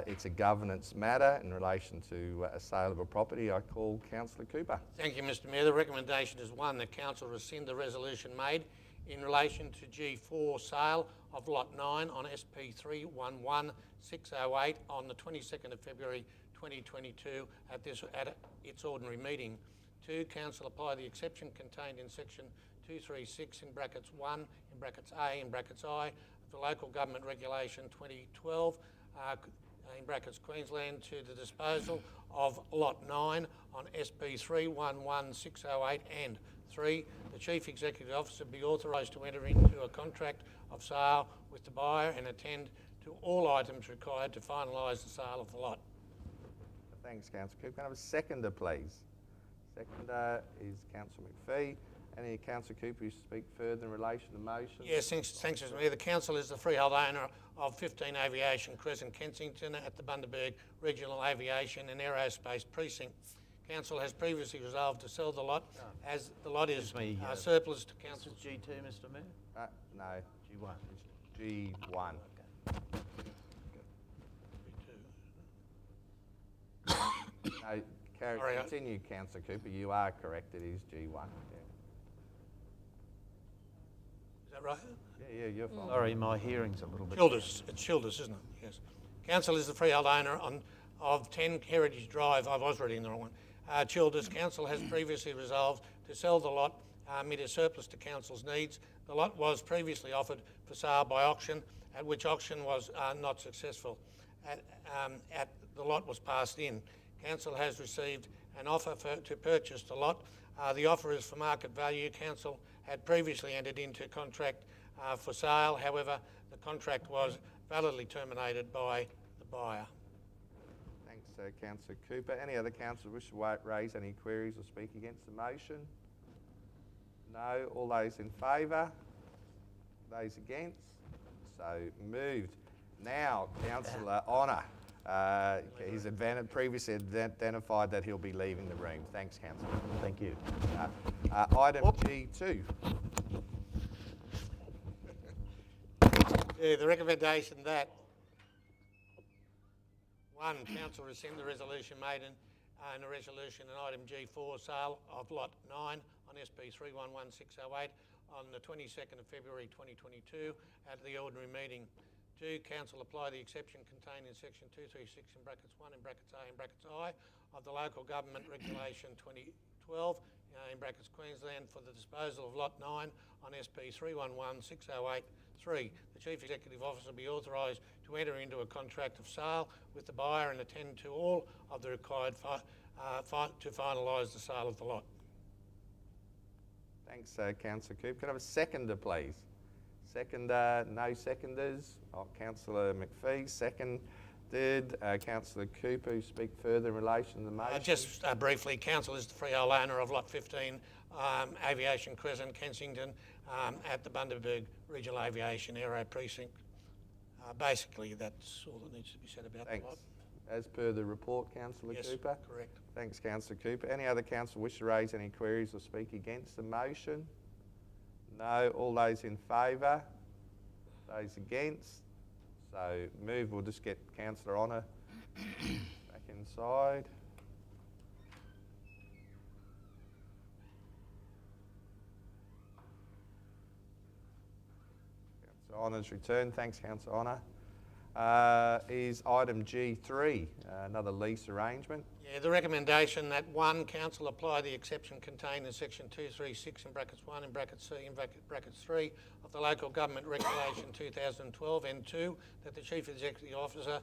It's a governance matter in relation to a sale of a property. I call Councillor Cooper. Thank you, Mr Mayor. The recommendation is one, that Council rescind the resolution made in relation to G4 sale of Lot 9 on SP 311608 on the 22nd of February 2022 at its ordinary meeting. 2, Council apply the exception contained in section 236 in brackets 1 in brackets A in brackets I of the Local Government Regulation 2012 in brackets Queensland to the disposal of Lot 9 on SP 311608, and 3, the Chief Executive Officer be authorised to enter into a contract of sale with the buyer and attend to all items required to finalise the sale of the lot. Thanks, Councillor Cooper. Can I have a seconder, please? Seconder is Councillor McPhee. Any Councillor Cooper who speak further in relation to the motion? Yes, thanks, Mr Mayor. The Council is the freehold owner of 15 Aviation Crescent, Kensington at the Bundaberg Regional Aviation and Aerospace Precinct. Council has previously resolved to sell the lot as the lot is surplus to Council. This is G2, Mr Mayor? No, G1. G1. No, continue, Councillor Cooper. You are correct. It is G1. Yeah. Is that right? Yeah, you're fine. Sorry, my hearing's a little bit... Childers. It's Childers, isn't it? Yes. Council is the freehold owner of 10 Heritage Drive. I was reading the wrong one. Childers. Council has previously resolved to sell the lot amid a surplus to Council's needs. The lot was previously offered for sale by auction, at which auction was not successful. The lot was passed in. Council has received an offer to purchase the lot. The offer is for market value. Council had previously entered into contract for sale. However, the contract was validly terminated by the buyer. Thanks, Councillor Cooper. Any other councillor wish to raise any queries or speak against the motion? No. All those in favour? Those against? So moved. Now, Councillor Honour. He's previously identified that he'll be leaving the room. Thanks, Councillor. Thank you. Item G2. Yeah, the recommendation that 1, Council rescind the resolution made in a resolution in item G4 sale of Lot 9 on SP 311608 on the 22nd of February 2022 at the ordinary meeting. 2, Council apply the exception contained in section 236 in brackets 1 in brackets A in brackets I of the Local Government Regulation 2012 in brackets Queensland for the disposal of Lot 9 on SP 311608. 3, the Chief Executive Officer be authorised to enter into a contract of sale with the buyer and attend to all of the required to finalise the sale of the lot. Thanks, Councillor Cooper. Can I have a seconder, please? Seconder, no seconders. Councillor McPhee, seconded. Councillor Cooper, who speak further in relation to the motion? Just briefly, Council is the freehold owner of Lot 15, Aviation Crescent, Kensington, at the Bundaberg Regional Aviation Aero Precinct. Basically, that's all that needs to be said about Thanks. the lot. As per the report, Councillor Yes, Cooper? correct. Thanks, Councillor Cooper. Any other councillor wish to raise any queries or speak against the motion? No. All those in favour? Those against? So move. We'll just get Councillor Honour back inside. Councillor Honour's returned. Thanks, Councillor Honour. Is item G3, another lease arrangement. Yeah, the recommendation that 1, council apply the exception contained in section 236 in brackets 1 in brackets C in brackets 3 of the Local Government Regulation 2012, and 2, that the Chief Executive Officer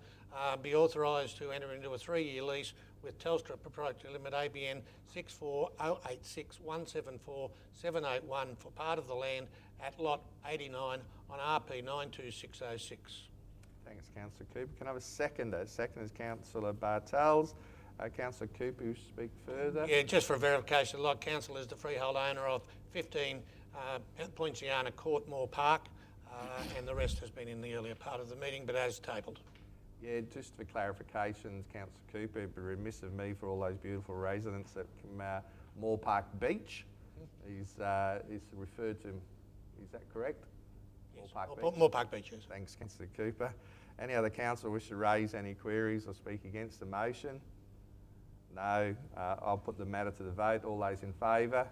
be authorised to enter into a 3-year lease with Telstra Proprietary Limited ABN 64086174781 for part of the land at lot 89 on RP 92606. Thanks, Councillor Cooper. Can I have a seconder? Second is Councillor Bartels. Councillor Cooper, you speak further. Yeah, just for verification, the lot council is the freehold owner of 15 Poinciana Courtmore Park, and the rest has been in the earlier part of the meeting, but as tabled. Yeah, just for clarification, Councillor Cooper, it'd be remiss of me for all those beautiful residents at Moore Park Beach. He's referred to, is that correct? Yes. Moore Park Beach, yes. Thanks, Councillor Cooper. Any other councillor wish to raise any queries or speak against the motion? No. I'll put the matter to the vote. All those in favour?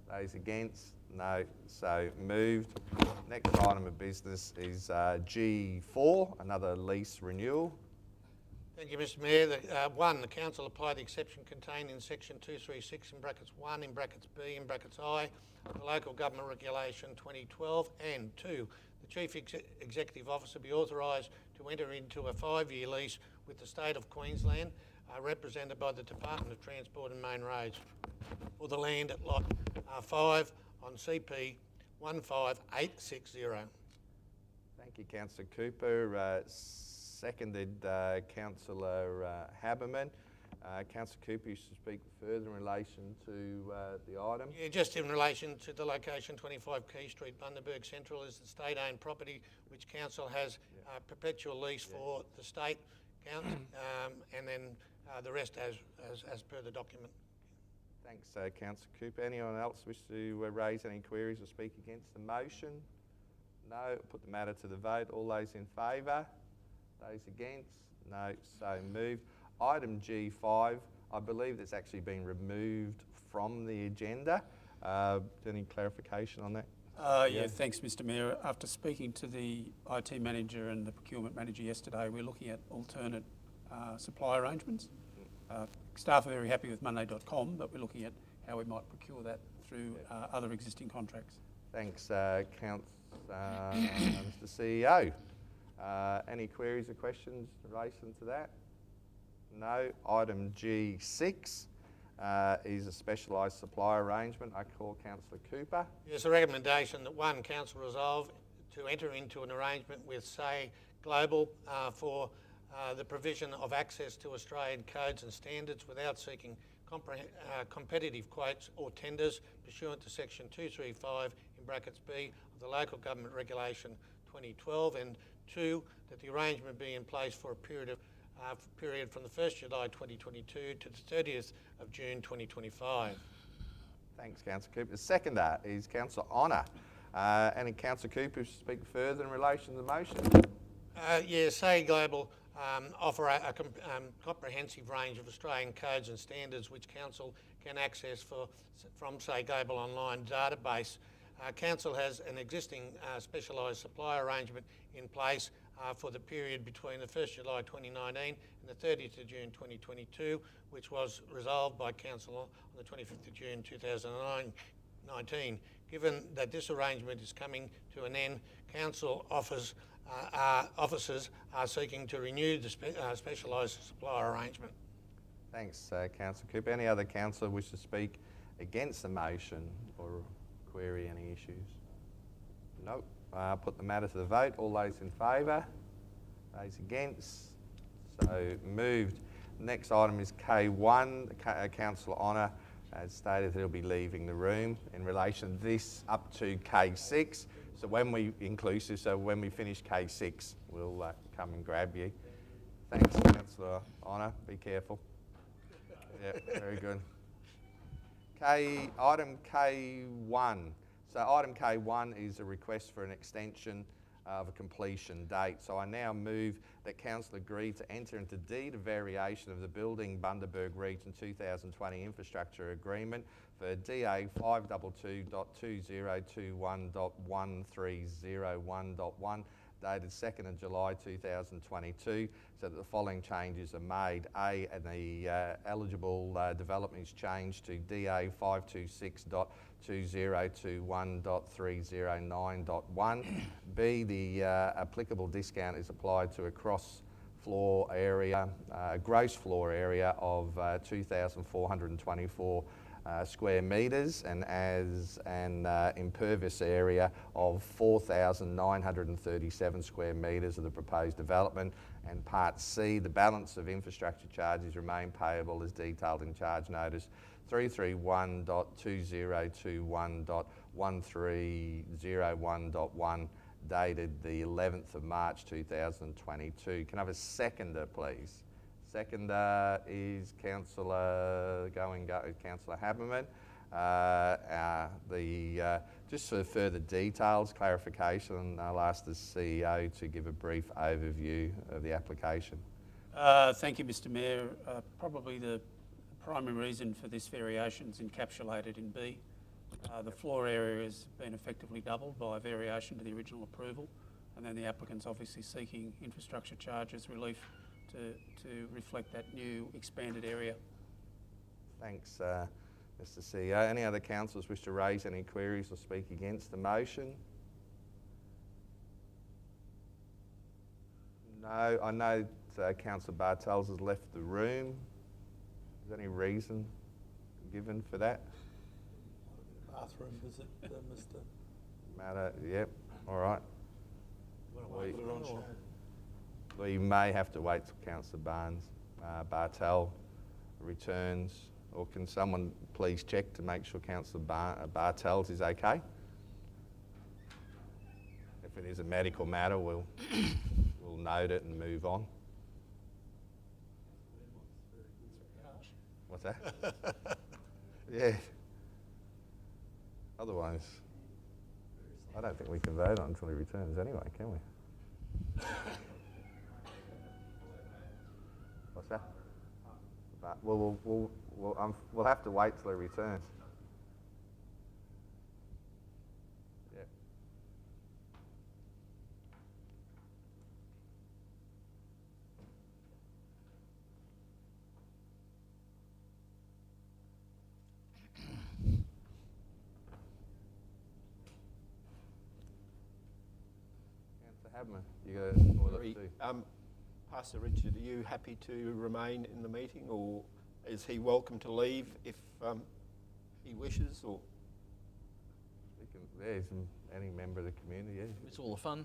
Those against? No. So moved. Next item of business is G4, another lease renewal. Thank you, Mr Mayor. 1, the council apply the exception contained in section 236 in brackets 1 in brackets B in brackets I of the Local Government Regulation 2012, and 2, the Chief Executive Officer be authorised to enter into a 5-year lease with the State of Queensland, represented by the Department of Transport and Main Roads, for the land at lot 5 on CP 15860. Thank you, Councillor Cooper. Seconded Councillor Haberman. Councillor Cooper, you should speak further in relation to the item. Yeah, just in relation to the location 25 Key Street, Bundaberg Central is the state-owned property which council has perpetual lease for the state, and then the rest as per the document. Thanks, Councillor Cooper. Anyone else wish to raise any queries or speak against the motion? No. Put the matter to the vote. All those in favour? Those against? No. So moved. Item G5, I believe that's actually been removed from the agenda. Any clarification on that? Yeah, thanks, Mr Mayor. After speaking to the IT manager and the procurement manager yesterday, we're looking at alternate supply arrangements. Staff are very happy with Monday.com, but we're looking at how we might procure that through other existing contracts. Thanks, Mr CEO. Any queries or questions in relation to that? No. Item G6 is a specialised supply arrangement. I call Councillor Cooper. Yes, a recommendation that 1, council resolve to enter into an arrangement with SAE Global for the provision of access to Australian codes and standards without seeking competitive quotes or tenders pursuant to section 235 in brackets B of the Local Government Regulation 2012, and 2, that the arrangement be in place for a period from the 1st July 2022 to the 30th of June 2025. Thanks, Councillor Cooper. The seconder is Councillor Honour. Any Councillor Cooper should speak further in relation to the motion? Yeah, SAE Global offer a comprehensive range of Australian codes and standards which council can access from SAE Global online database. Council has an existing specialised supply arrangement in place for the period between the 1st July 2019 and the 30th of June 2022, which was resolved by Council on the 25th of June 2019. Given that this arrangement is coming to an end, Council officers are seeking to renew the specialised supply arrangement. Thanks, Councillor Cooper. Any other councillor wish to speak against the motion or query any issues? No. Put the matter to the vote. All those in favour? Those against? So moved. Next item is K1. Councillor Honour has stated that he'll be leaving the room in relation to this up to K6. So when we inclusive, so when we finish K6, we'll come and grab you. Thanks, Councillor Honour. Be careful. Yeah, very good. Item K1. So item K1 is a request for an extension of a completion date. So I now move that Council agree to enter into deed of variation of the Building Bundaberg Region 2020 Infrastructure Agreement for DA 522.2021.1301.1 dated 2nd of July 2022, so that the following changes are made. A, and the eligible development is changed to DA 526.2021.309.1. B, the applicable discount is applied to a gross floor area of 2,424 square metres, and as an impervious area of 4,937 square metres of the proposed development. And Part C, the balance of infrastructure charges remain payable as detailed in charge notice 331.202.1301.1 dated the 11th of March 2022. Can I have a seconder, please? Seconder is Councillor Councillor Haberman. Just for further details, clarification, I'll ask the CEO to give a brief overview of the application. Thank you, Mr Mayor. Probably the primary reason for this variation is encapsulated in B. The floor area has been effectively doubled by a variation to the original approval, and then the applicant's obviously seeking infrastructure charges relief to reflect that new expanded area. Thanks, Mr CEO. Any other councillors wish to raise any queries or speak against the motion? No, I know Councillor Bartels has left the room. Is there any reason given for that? Bathroom visit, Mr. Matter, yep, all right. We may have to wait till Councillor Bartel returns, or can someone please check to make sure Councillor Bartels is okay? If it is a medical matter, we'll note it and move on. What's that? Yeah. Otherwise, I don't think we can vote on until he returns anyway, can we? What's that? But we'll have to wait till he returns. Yeah. Councillor Habman, you got Sorry, Pastor Richard, are you happy to remain in the meeting, or is he welcome to leave if he wishes? Or yeah, any member of the community, yeah. It's all the fun.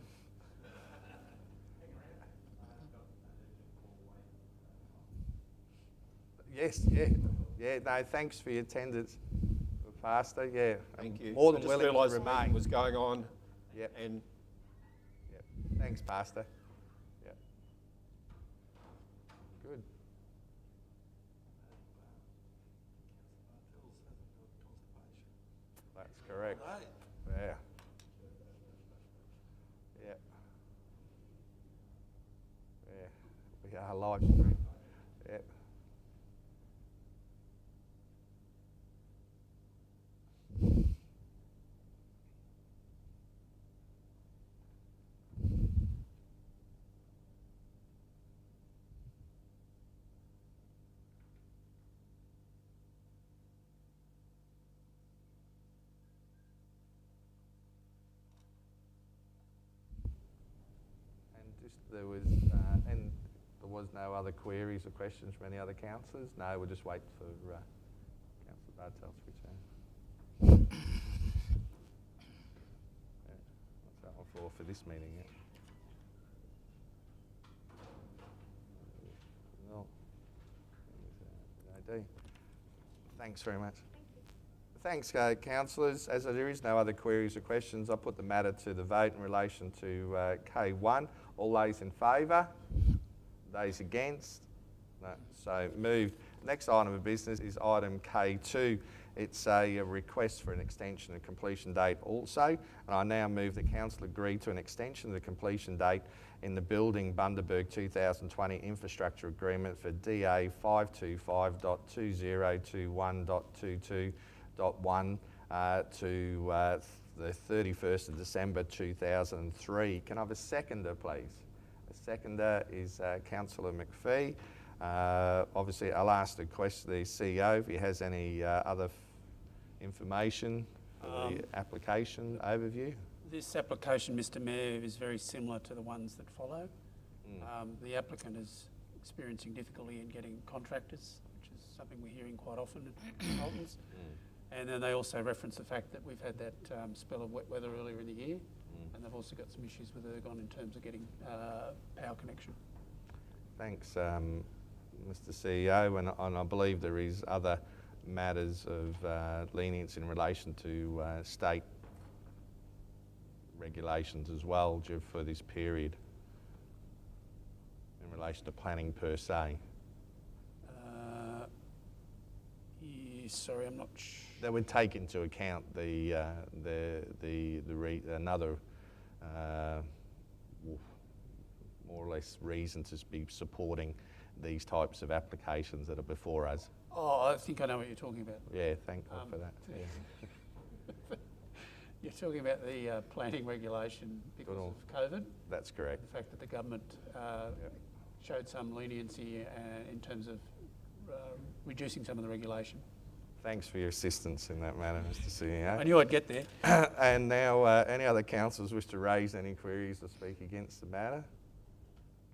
Yes, yeah. Yeah, no, thanks for your attendance, Pastor. Yeah, thank you. More than I just willing to realised remain. the meeting was going on. Yep. And yep. Thanks, Pastor. Yep. Good. That's correct. Right. Yeah. Yeah. Yeah. We are live stream. Yeah. There was, and there was no other queries or questions from any other councillors. No, we'll just wait for Councillor Bartel's return. Yeah, what's that one for this meeting? Yeah. No. No, thanks very much. Thanks, councillors. As there is no other queries or questions, I put the matter to the vote in relation to K1. All those in favour? Those against? No, so moved. Next item of business is item K2. It's a request for an extension of completion date also, and I now move the council agree to an extension of the completion date in the building Bundaberg 2020 infrastructure agreement for DA 525.2021.22.1 to the 31st of December 2003. Can I have a seconder, please? A seconder is Councillor McPhee. Obviously, I'll ask the CEO if he has any other information for the application overview. This application, Mr Mayor, is very similar to the ones that follow. The applicant is experiencing difficulty in getting contractors, which is something we're hearing quite often at consultants. And then they also reference the fact that we've had that spell of wet weather earlier in the year, and they've also got some issues with Ergon in terms of getting power connection. Thanks, Mr CEO, and I believe there is other matters of lenience in relation to state regulations as well for this period in relation to planning per se. Sorry, I'm not sure. That would take into account another more or less reason to be supporting these types of applications that are before us. Oh, I think I know what you're talking about. Yeah, thank God for that. Yeah. You're talking about the planning regulation because of COVID? That's correct. The fact that the government showed some leniency in terms of reducing some of the regulation. Thanks for your assistance in that matter, Mr CEO. I knew I'd get there. And now, any other councillors wish to raise any queries or speak against the matter?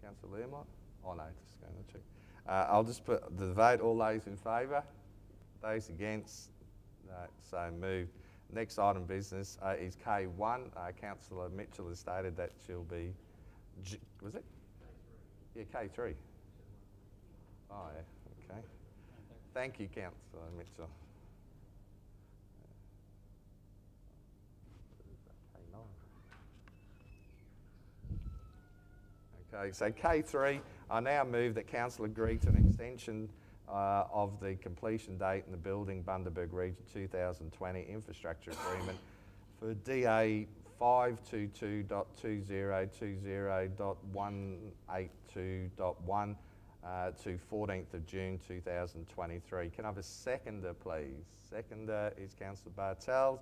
Councillor Learmont? Oh no, just going to check. I'll just put the vote. All those in favour? Those against? No, so moved. Next item of business is K1. Councillor Mitchell has stated that she'll be, was it? Yeah, K3. Oh yeah, okay. Thank you, Councillor Mitchell. Okay, so K3, I now move that Council agree to an extension of the completion date in the building Bundaberg Region 2020 infrastructure agreement for DA 522.2020.182.1 to 14th of June 2023. Can I have a seconder, please? Seconder is Councillor Bartels.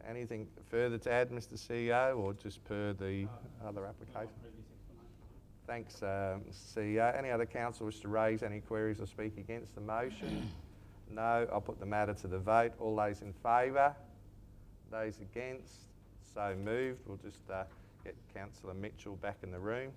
Anything further to add, Mr CEO, or just per the other application? Thanks, CEO. Any other council wish to raise any queries or speak against the motion? No. I'll put the matter to the vote. All those in favour? Those against? So moved. We'll just get Councillor Mitchell back in the room.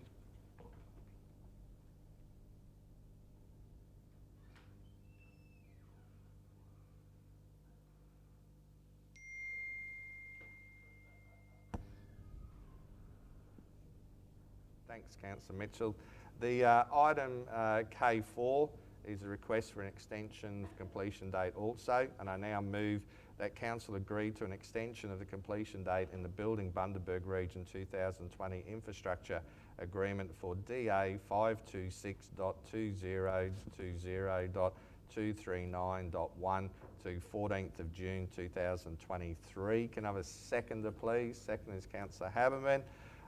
Thanks, Councillor Mitchell. The item K4 is a request for an extension of completion date also, and I now move that Council agree to an extension of the completion date in the building Bundaberg Region 2020 infrastructure agreement for DA 526.2020.239.1 to 14th of June 2023. Can I have a seconder, please? Second is Councillor Haberman.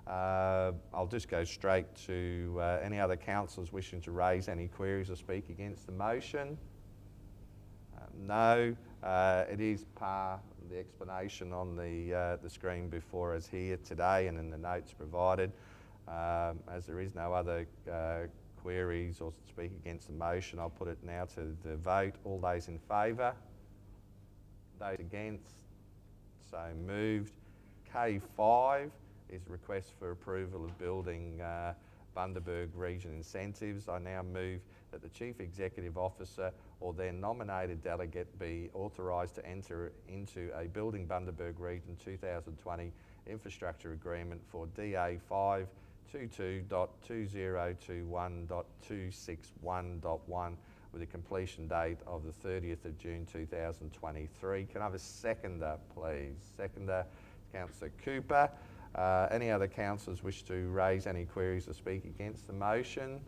I'll just go straight to any other councillors wishing to raise any queries or speak against the motion. No. It is par the explanation on the screen before us here today and in the notes provided. As there is no other queries or speak against the motion, I'll put it now to the vote. All those in favour? Those against? So moved. K5 is a request for approval of building Bundaberg Region incentives. I now move that the Chief Executive Officer or their nominated delegate be authorised to enter into a building Bundaberg Region 2020 infrastructure agreement for DA 522.2021.261.1 with a completion date of the 30th of June 2023. Can I have a seconder, please? Seconder, Councillor Cooper. Any other councillors wish to raise any queries or speak against the motion?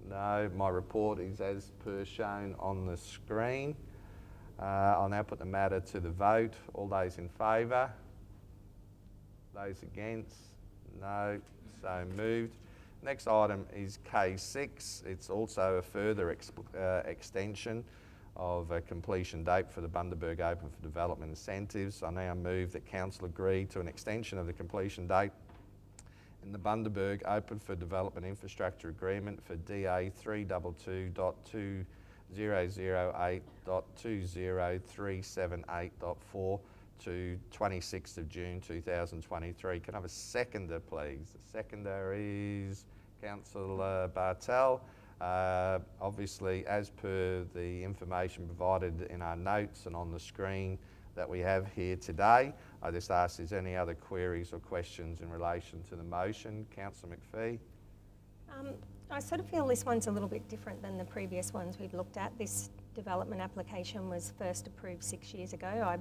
No. My report is as per shown on the screen. I'll now put the matter to the vote. All those in favour? Those against? No. So moved. Next item is K6. It's also a further extension of a completion date for the Bundaberg Open for Development incentives. I now move that Council agree to an extension of the completion date in the Bundaberg Open for Development Infrastructure Agreement for DA 322.2008.20378.4 to 26th of June 2023. Can I have a seconder, please? The seconder is Councillor Bartel. Obviously, as per the information provided in our notes and on the screen that we have here today, I just ask if there's any other queries or questions in relation to the motion. Councillor McPhee. I sort of feel this one's a little bit different than the previous ones we've looked at. This development application was first approved 6 years ago. I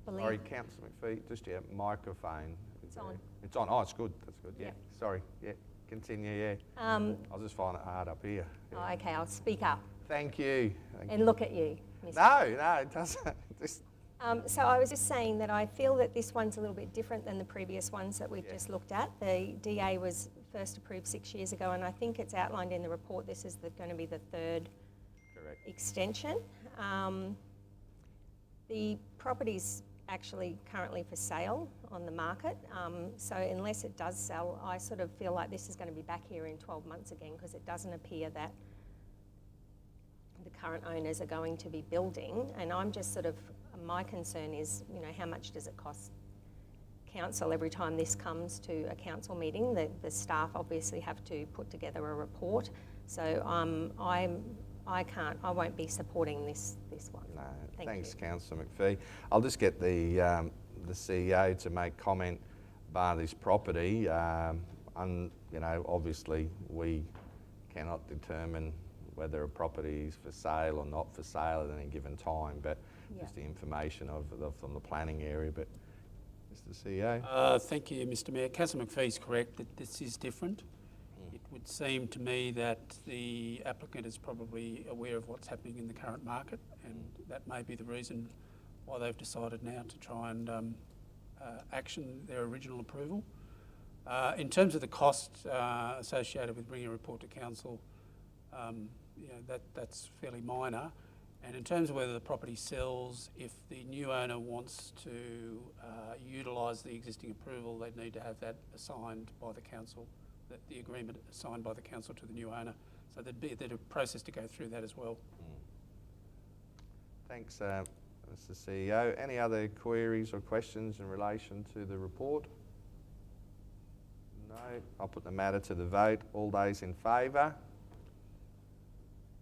believe. Sorry, Councillor McPhee, just your microphone. It's on. It's on. Oh, it's good. That's good. Yeah. Yep. Sorry. Yeah. Continue. Yeah. I'll just find it hard up here. Yeah. Oh, okay, I'll speak up Thank you. and look at you, Mr. No, it doesn't. Just So I was just saying that I feel that this one's a little bit different than the previous ones that we've just looked at. The DA was first approved 6 years ago, and I think it's outlined in the report this is going to be the third extension. The property's actually currently for sale on the market, so unless it does sell, I sort of feel like this is going to be back here in 12 months again, because it doesn't appear that the current owners are going to be building, and I'm just sort of, my concern is, you know, how much does it cost council every time this comes to a council meeting? The staff obviously have to put together a report, so I won't be supporting this one. no. Thank Thanks, you. Councillor McPhee. I'll just get the CEO to make comment about this property. You know, obviously we cannot determine whether a property is for sale or not for sale at any given time, but just the information from the planning area. But Mr. CEO. Thank you, Mr. Mayor. Councillor McPhee's correct that this is different. It would seem to me that the applicant is probably aware of what's happening in the current market, and that may be the reason why they've decided now to try and action their original approval. In terms of the costs associated with bringing a report to council, you know, that's fairly minor. And in terms of whether the property sells, if the new owner wants to utilise the existing approval, they'd need to have that assigned by the council, the agreement assigned by the council to the new owner. So there'd a process to go through that as well. Thanks, Mr. CEO. Any other queries or questions in relation to the report? No. I'll put the matter to the vote. All those in favour?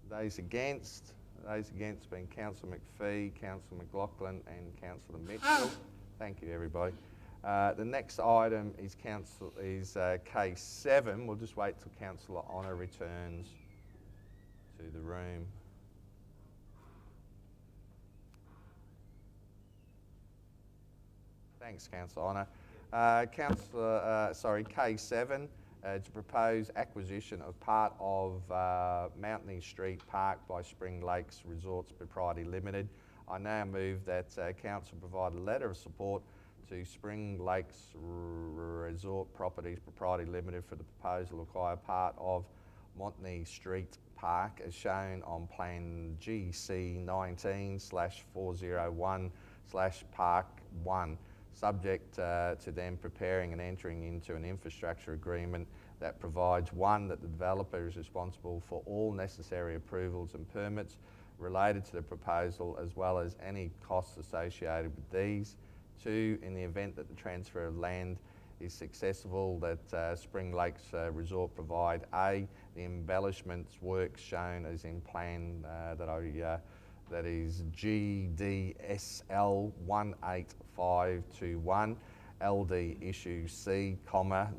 Those against? Those against being Councillor McPhee, Councillor McLaughlin and Councillor Mitchell. Thank you, everybody. The next item is K7. We'll just wait till Councillor Honour returns to the room. Thanks, Councillor Honour. K7, to propose acquisition of part of Mountney Street Park by Spring Lakes Resorts Proprietary Limited. I now move that Council provide a letter of support to Spring Lakes Resort Properties Proprietary Limited for the proposal to acquire part of Mountney Street Park as shown on Plan GC 19/401/Park 1, subject to them preparing and entering into an infrastructure agreement that provides, 1, that the developer is responsible for all necessary approvals and permits related to the proposal as well as any costs associated with these. 2, in the event that the transfer of land is successful, that Spring Lakes Resort provide A, the embellishments works shown as in plan that is GDSL 18521, LD issue C,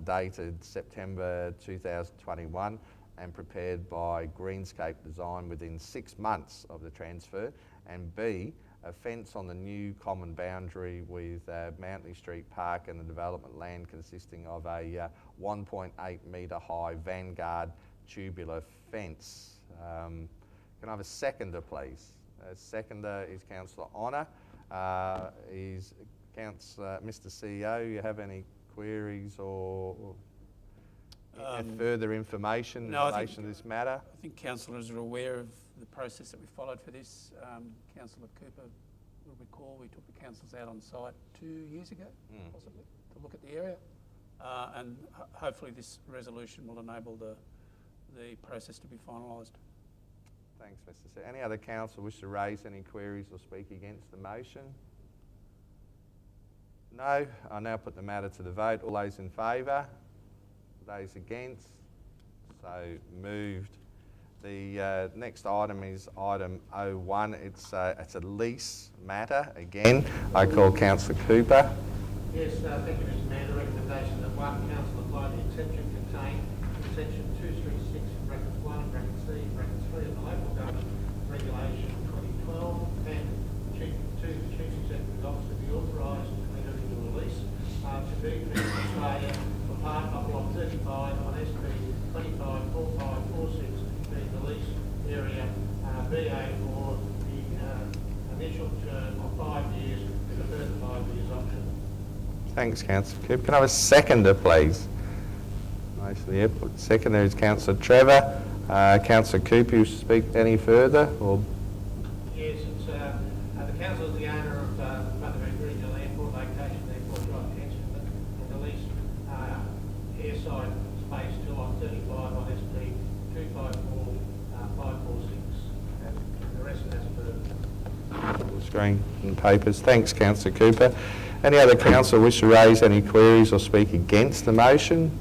dated September 2021, and prepared by Greenscape Design within 6 months of the transfer, and B, a fence on the new common boundary with Mountley Street Park and the development land consisting of a 1.8 metre high Vanguard tubular fence. Can I have a seconder, please? Seconder is Councillor Honour. Is Mr. CEO, you have any queries or further information in relation to this matter? I think councillors are aware of the process that we followed for this. Councillor Cooper will recall we took the councillors out on site 2 years ago, possibly, to look at the area. And hopefully this resolution will enable the process to be finalised. Thanks, Mr. Secretary. Any other councillor wish to raise any queries or speak against the motion? No. I now put the matter to the vote. All those in favour? Those against? So moved. The next item is item 01. It's a lease matter. Again, I call Councillor Cooper. Yes, thank you, Mr. Mayor. The recommendation that one council apply the exception contained in section 236 (1) (c) (3) of the local government regulation 2012, and the chief executive officer be authorised to enter into a lease to be Australia for part of block 35 on SP 254546, being the lease area BA for the initial term of 5 years with a further 5 years option. Thanks, Councillor Cooper. Can I have a seconder, please? Most of the airport. Seconder is Councillor Trevor. Councillor Cooper, you speak any further? Or? Yes, it's the council is the owner of Bundaberg Regional Airport, location Airport Drive, Kensington, and the lease airside space to lot 35 on SP 254546. The rest as per Screen and papers. Thanks, Councillor Cooper. Any other councillor wish to raise any queries or speak against the motion?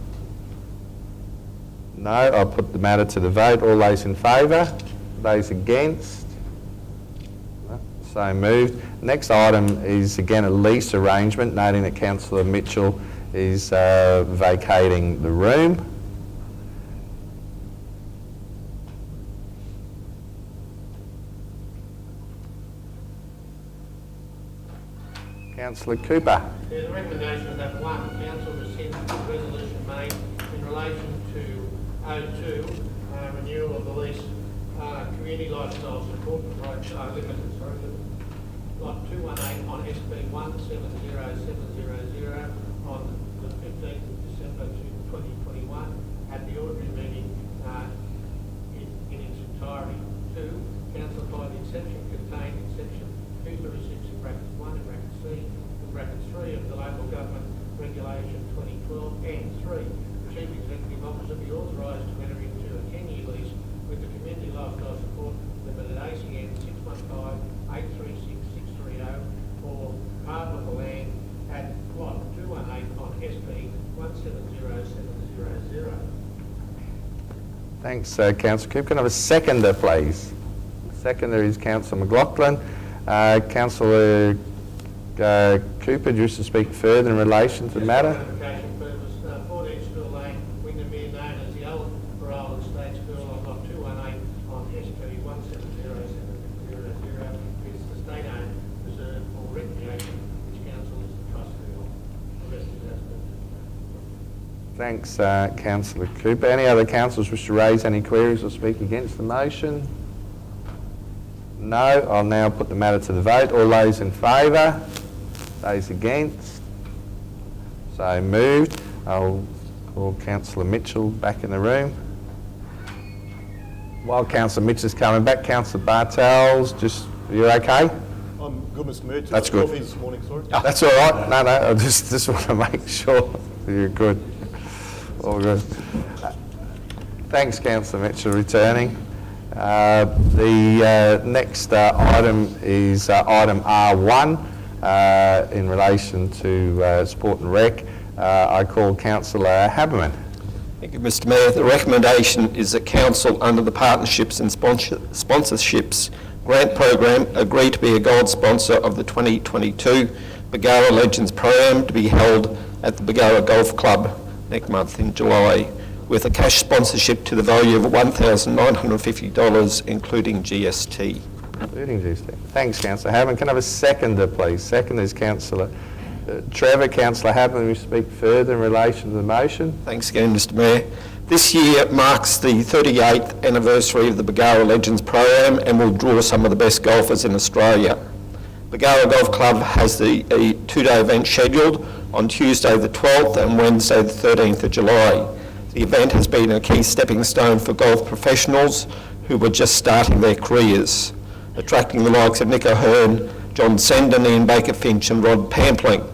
No. I'll put the matter to the vote. All those in favour? Those against? No. So moved. Next item is again a lease arrangement, noting that Councillor Mitchell is vacating the room. Councillor Cooper. The recommendation is that one, council rescind the resolution made in relation to 02, renewal of the lease, community lifestyle support limited, lot 218 on SP 170700 on the 15th of December 2021 at the ordinary meeting in its entirety. 2, council apply the exception contained in section 236 (1) (c) (3) of the local government regulation 2012, and 3, the chief executive officer be authorised to enter into a 10-year lease with the community lifestyle support limited ACN 615-836-630 for part of the land at plot 218 on SP 170700. Thanks, Councillor Cooper. Can I have a seconder, please? Seconder is Councillor McLaughlin. Councillor Cooper, do you wish to speak further in relation to the matter? Clarification purpose, 14 School Lane, Windermere, known as the old Barrel State School on lot 218 on SP 170700, is the state-owned reserve for recreation, which council is the trustee of. The rest is as per. Thanks, Councillor Cooper. Any other councillors wish to raise any queries or speak against the motion? No. I'll now put the matter to the vote. All those in favour? Those against? So moved. I'll call Councillor Mitchell back in the room. While Councillor Mitchell's coming back, Councillor Bartels, are you okay? I'm good, Mr. Mayor. That's good. Coffee this morning, sorry. That's all right. No, I just want to make sure you're good. All good. Thanks, Councillor Mitchell, returning. The next item is item R1 in relation to Sport and Rec. I call Councillor Haberman. Thank you, Mr. Mayor. The recommendation is that Council, under the Partnerships and Sponsorships Grant Program, agree to be a gold sponsor of the 2022 Bargara Legends Program to be held at the Bargara Golf Club next month in July. with a cash sponsorship to the value of $1,950, including GST. Including GST. Thanks, Councillor Hammond. Can I have a seconder, please? Second is Councillor Trevor. Councillor Hammond, will you speak further in relation to the motion? Thanks again, Mr Mayor. This year marks the 38th anniversary of the Bargara Legends program and will draw some of the best golfers in Australia. Bargara Golf Club has a two-day event scheduled on Tuesday the 12th and Wednesday the 13th of July. The event has been a key stepping stone for golf professionals who were just starting their careers, attracting the likes of Nick O'Hearn, John Sendon, Ian Baker-Finch and Rod Pampling.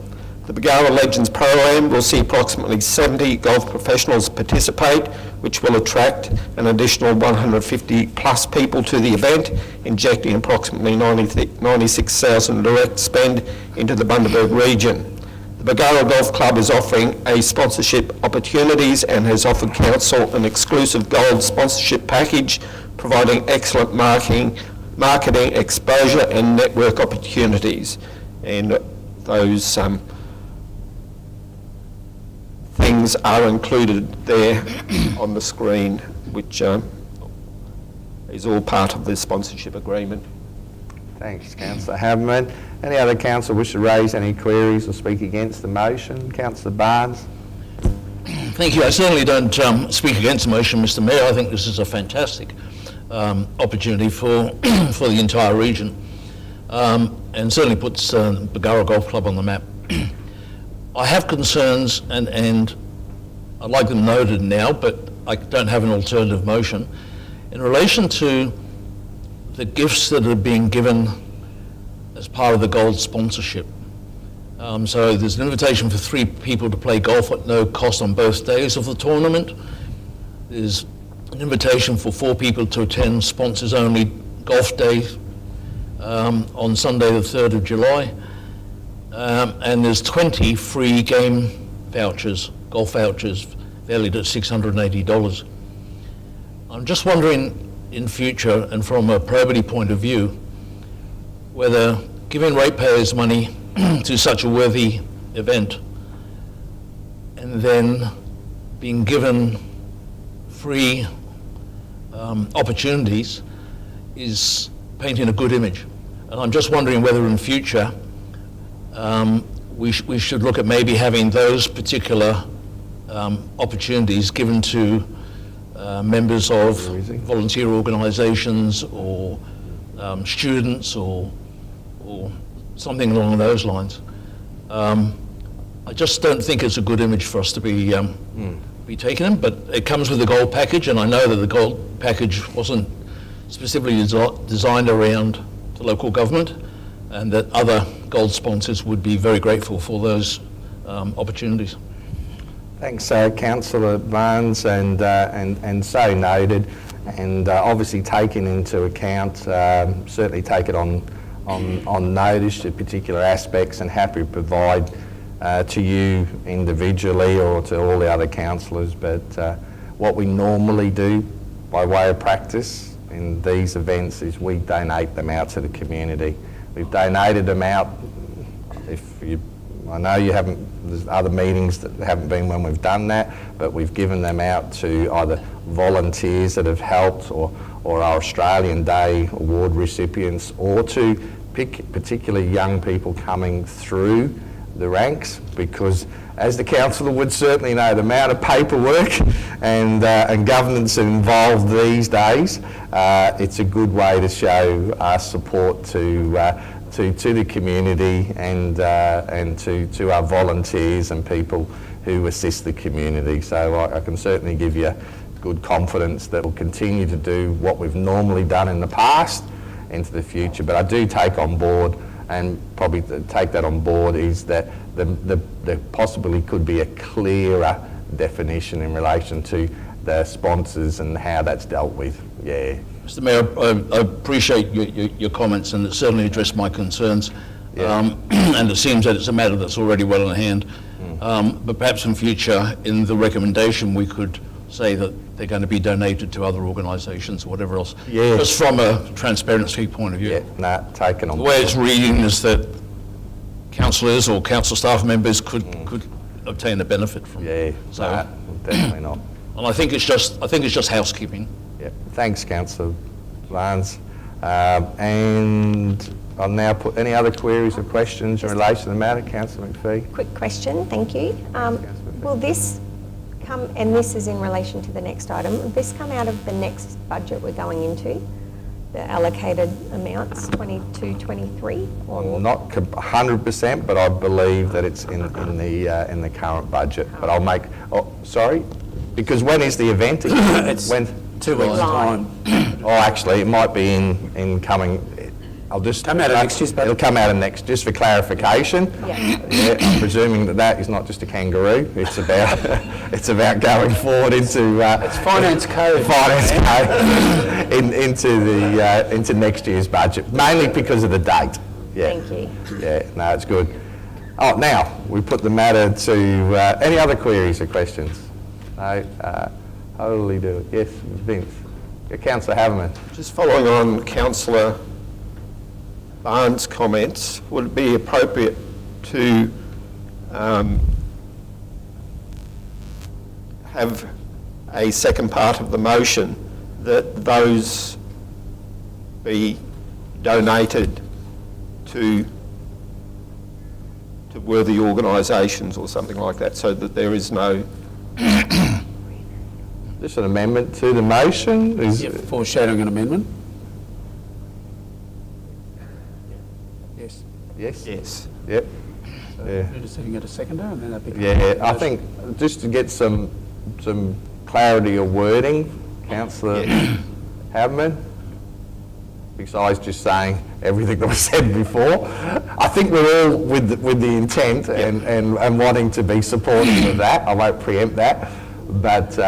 The Bargara Legends program will see approximately 70 golf professionals participate, which will attract an additional 150 plus people to the event, injecting approximately 96,000 direct spend into the Bundaberg region. The Bargara Golf Club is offering a sponsorship opportunities and has offered Council an exclusive gold sponsorship package, providing excellent marketing exposure and network opportunities. And those things are included there on the screen, which is all part of the sponsorship agreement. Thanks, Councillor Hammond. Any other councillor wish to raise any queries or speak against the motion? Councillor Barnes. Thank you. I certainly don't speak against the motion, Mr Mayor. I think this is a fantastic opportunity for for the entire region, and certainly puts Bargara Golf Club on the map. I have concerns, and I'd like them noted now, but I don't have an alternative motion, in relation to the gifts that are being given as part of the gold sponsorship. So there's an invitation for 3 people to play golf at no cost on both days of the tournament. There's an invitation for 4 people to attend sponsors-only golf day on Sunday the 3rd of July. And there's 20 free game vouchers, golf vouchers, valued at $680. I'm just wondering in future, and from a probity point of view, whether giving ratepayers money to such a worthy event and then being given free opportunities is painting a good image. And I'm just wondering whether in future we should look at maybe having those particular opportunities given to members of volunteer organisations or students or something along those lines. I just don't think it's a good image for us to be taking them, but it comes with the gold package, and I know that the gold package wasn't specifically designed around the local government, and that other gold sponsors would be very grateful for those opportunities. Thanks, Councillor Barnes, and so noted, and obviously taken into account, certainly take it on notice to particular aspects, and happy to provide to you individually or to all the other councillors. But what we normally do by way of practice in these events is we donate them out to the community. We've donated them out. I know you haven't, there's other meetings that haven't been when we've done that, but we've given them out to either volunteers that have helped or our Australian Day award recipients, or to particularly young people coming through the ranks, because as the councillor would certainly know, the amount of paperwork and governance involved these days, it's a good way to show our support to the community and to our volunteers and people who assist the community. So I can certainly give you good confidence that we'll continue to do what we've normally done in the past into the future. But I do take on board, and probably take that on board, is that there possibly could be a clearer definition in relation to the sponsors and how that's dealt with. Yeah. Mr Mayor, I appreciate your comments, and it certainly addressed my concerns. Yeah. And it seems that it's a matter that's already well in hand. But perhaps in future, in the recommendation, we could say that they're going to be donated to other organisations or whatever else. Yeah. Just from a transparency point of view. Yeah, nah, taken on board. The way it's reading is that councillors or council staff members could obtain a benefit from it. Yeah, so, definitely not. And I think it's just housekeeping. Yep. Thanks, Councillor Barnes. And I'll now put any other queries or questions in relation to the matter. Councillor McPhee. Quick question, thank you. Will this come, and this is in relation to the next item, will this come out of the next budget we're going into? The allocated amounts, 22, 23? I'm not 100%, but I believe that it's in the current budget. But I'll make, sorry, because when is the event? It's when? 2 weeks' time. Oh, actually, it might be in coming. I'll just come out of next year's budget. It'll come out of next, just for clarification. Yeah. Yeah, I'm presuming that is not just a kangaroo. It's about it's about going forward into It's finance code. Finance code into next year's budget, mainly because of the date. Yeah. Thank you. Yeah. No, it's good. Oh, now we put the matter to any other queries or questions? No. Wholly do it. Yes, Vince. Councillor Haverman. Just following on Councillor Barnes' comments, would it be appropriate to have a second part of the motion that those be donated to worthy organisations or something like that, so that there is no... Just an amendment to the motion? Foreshadowing an amendment? Yes. Yes? Yes. Yep. Yeah. You're just sitting at a seconder and then that becomes... Yeah, I think just to get some clarity of wording, Councillor Haverman, besides just saying everything that was said before, I think we're all with the intent and wanting to be supportive of that. I won't preempt that, but...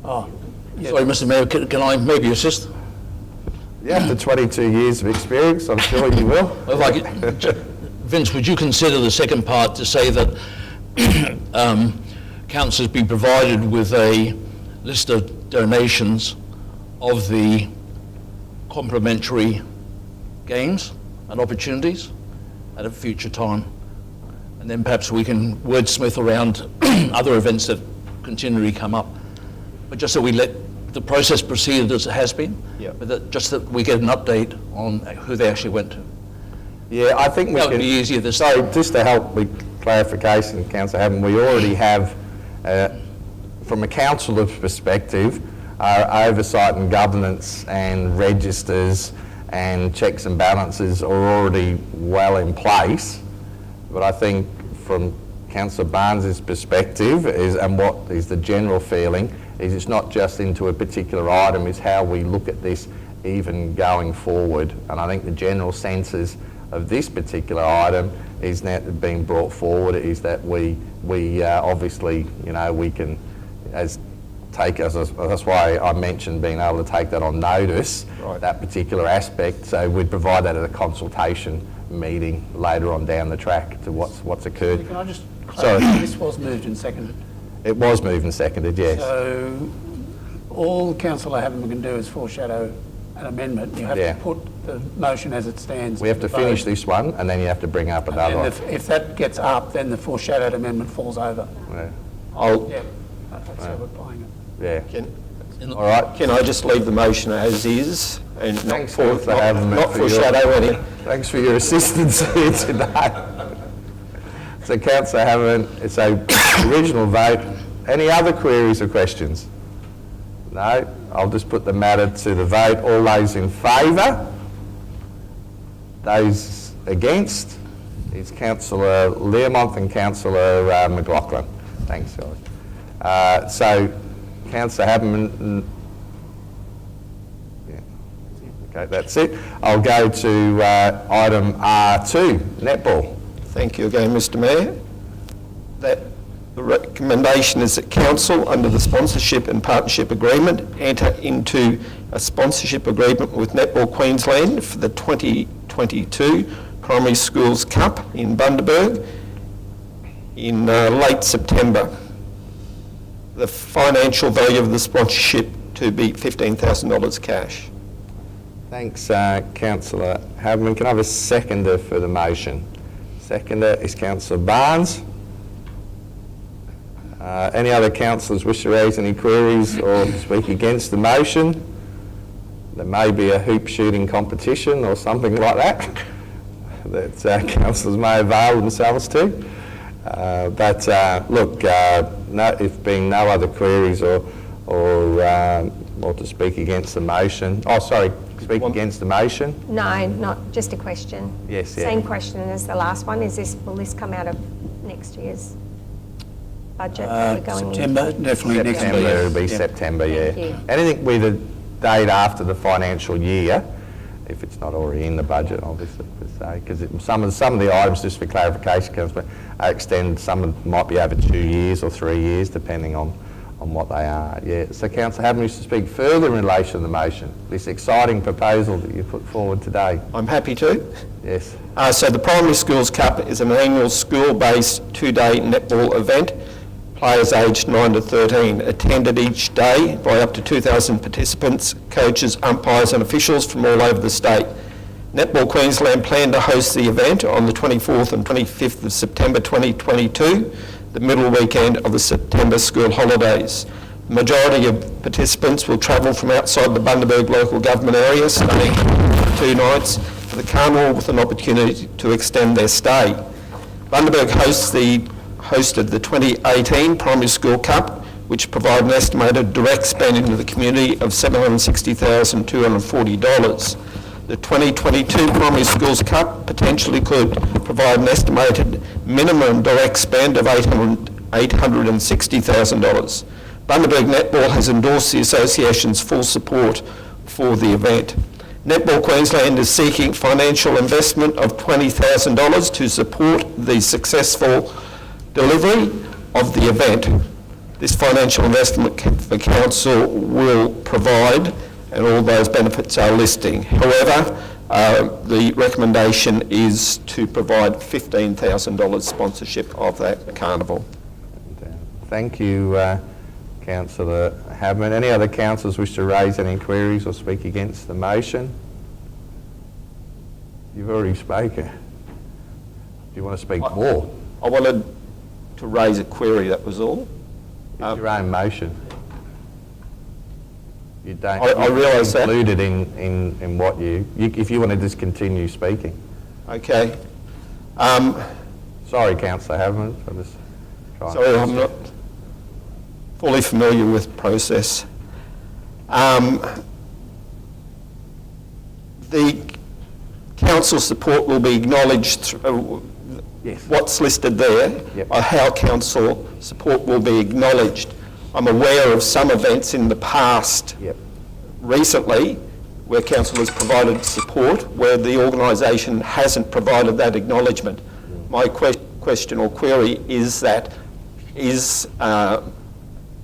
Sorry, Mr. Mayor, can I maybe assist? Yeah, after 22 years of experience, I'm sure you will. Vince, would you consider the second part to say that councillors be provided with a list of donations of the complementary games and opportunities at a future time? And then perhaps we can wordsmith around other events that continually come up. But just so we let the process proceed as it has been, but just that we get an update on who they actually went to. Yeah, I think we that can... would be easier this So time. just to help with clarification, Councillor Hammond, we already have, from a councillor's perspective, our oversight and governance and registers and checks and balances are already well in place. But I think from Councillor Barnes's perspective and what is the general feeling is it's not just into a particular item, it's how we look at this even going forward. And I think the general senses of this particular item is that being brought forward is that we obviously, you know, we can that's why I mentioned being able to take that on notice, that particular aspect. So we'd provide that at a consultation meeting later on down the track to what's occurred. Can I just clarify, this was moved and seconded? It was moved and seconded, yes. So all Councillor Haverman can do is foreshadow an amendment. You have to put the motion as it stands. We have to finish this one and then you have to bring up another one. If that gets up, then the foreshadowed amendment falls over. Yeah. That's how we're playing it. Yeah. All right. Can I just leave the motion as is and not foreshadow any? Thanks for your assistance here today. So Councillor Hammond, it's a original vote. Any other queries or questions? No? I'll just put the matter to the vote. All those in favour? Those against? It's Councillor Learmonth and Councillor McLaughlin. Thanks, guys. So Councillor Hammond, okay, that's it. I'll go to item R2, netball. Thank you again, Mr. Mayor. That the recommendation is that Council, under the sponsorship and partnership agreement, enter into a sponsorship agreement with Netball Queensland for the 2022 Primary Schools Cup in Bundaberg in late September. The financial value of the sponsorship to be $15,000 cash. Thanks, Councillor Haverman. Can I have a seconder for the motion? Seconder is Councillor Barnes. Any other councillors wish to raise any queries or speak against the motion? There may be a hoop shooting competition or something like that that councillors may avail themselves to. Look, if being no other queries or to speak against the motion, against the motion? No, not just a question. Yes, yeah. Same question as the last one. Will this come out of next year's budget that we're going September, into? definitely next September, year. it'll be September, yeah. Thank you. Anything with a date after the financial year, if it's not already in the budget, obviously, per se, because some of the items, just for clarification, Councillor, extend, some might be over 2 years or 3 years, depending on what they are. Yeah. So, Councillor Hammond used to speak further in relation to the motion, this exciting proposal that you put forward today. I'm happy to. Yes. So the Primary Schools Cup is an annual school-based 2-day netball event. Players aged 9 to 13 attended each day by up to 2,000 participants, coaches, umpires and officials from all over the state. Netball Queensland plan to host the event on the 24th and 25th of September 2022, the middle weekend of the September school holidays. The majority of participants will travel from outside the Bundaberg local government area, staying 2 nights for the carnival with an opportunity to extend their stay. Bundaberg hosted the 2018 Primary School Cup, which provided an estimated direct spend into the community of $760,240. The 2022 Primary Schools Cup potentially could provide an estimated minimum direct spend of $860,000. Bundaberg Netball has endorsed the association's full support for the event. Netball Queensland is seeking financial investment of $20,000 to support the successful delivery of the event. This financial investment the council will provide, and all those benefits are listing. However, the recommendation is to provide $15,000 sponsorship of that carnival. Thank you, Councillor Hammond. Any other councillors wish to raise any queries or speak against the motion? You've already spoken. Do you want to speak more? I wanted to raise a query, that was all. It's your own motion. You don't. I realise that. Included in what you, if you want to just continue speaking. Okay. Sorry, Councillor Hammond, for this. Sorry, I'm not fully familiar with process. The council support will be acknowledged through what's listed there, how council support will be acknowledged. I'm aware of some events in the past recently where council has provided support where the organisation hasn't provided that acknowledgement. My question or query is that is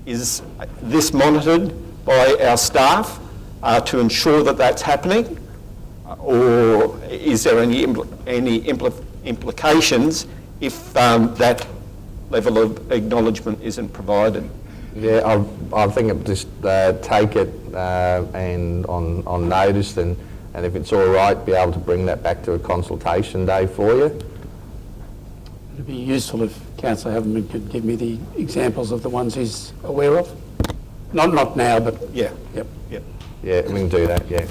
this monitored by our staff to ensure that that's happening, or is there any implications if that level of acknowledgement isn't provided? Yeah, I think it just take it and on notice, and if it's all right, be able to bring that back to a consultation day for you. It'd be useful if Councillor Hammond could give me the examples of the ones he's aware of. Not now, but yeah. Yeah, we can do that, yeah.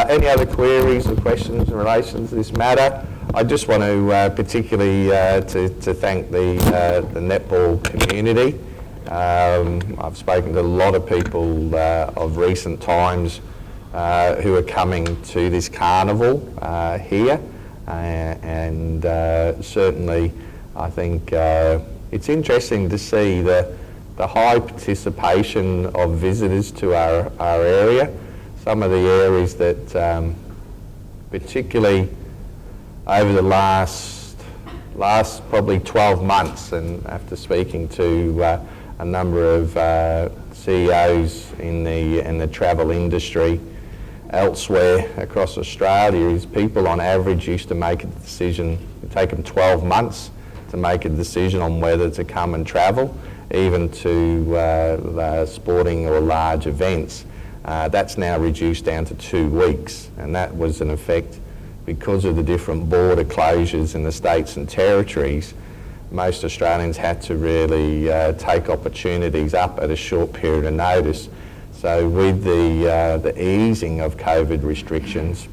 Any other queries or questions in relation to this matter? I just want to particularly to thank the netball community. I've spoken to a lot of people of recent times who are coming to this carnival here, and certainly I think it's interesting to see the high participation of visitors to our area. Some of the areas that particularly over the last probably 12 months, and after speaking to a number of CEOs in the travel industry elsewhere across Australia, is people on average used to make a decision, it take them 12 months to make a decision on whether to come and travel, even to sporting or large events. That's now reduced down to 2 weeks, and that was an effect because of the different border closures in the states and territories. most Australians had to really take opportunities up at a short period of notice. So with the easing of COVID restrictions,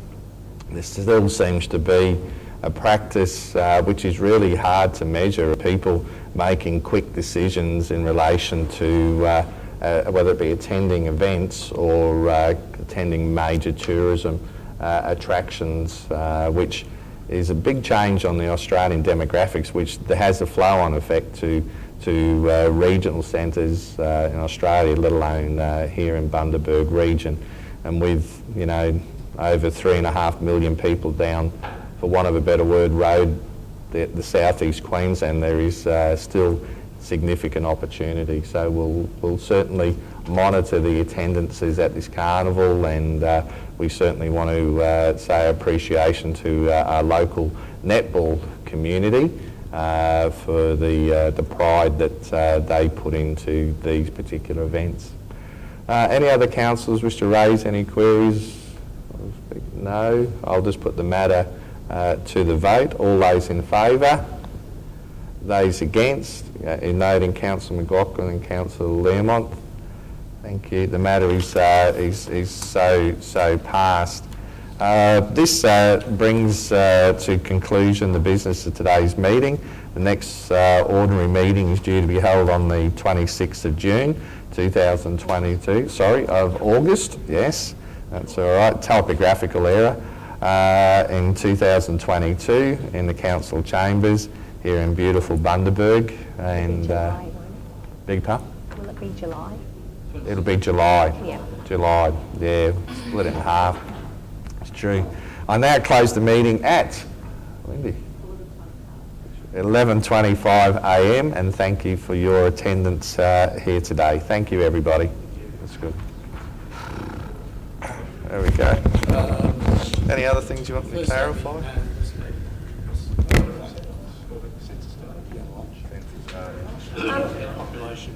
there still seems to be a practice which is really hard to measure, people making quick decisions in relation to whether it be attending events or attending major tourism attractions, which is a big change on the Australian demographics, which has a flow-on effect to regional centres in Australia, let alone here in Bundaberg region. And with, you know, over 3.5 million people down, for want of a better word, road the southeast Queensland, there is still significant opportunity. So we'll certainly monitor the attendances at this carnival, and we certainly want to say appreciation to our local netball community for the pride that they put into these particular events. Any other councillors wish to raise any queries? No? I'll just put the matter to the vote. All those in favour? Those against? In noting Councillor McLaughlin and Councillor Learmont. Thank you. The matter is so passed. This brings to conclusion the business of today's meeting. The next ordinary meeting is due to be held on the 26th of June 2022. Sorry, of August. Yes, that's all right. Typographical error. In 2022 in the council chambers here in beautiful Bundaberg. And big pardon? Will it be July? It'll be July. Yeah. July, yeah, split it in half. It's true. I now close the meeting at 11:25 a.m. and thank you for your attendance here today. Thank you, everybody. That's good. There we go. Any other things you want me to clarify? Population,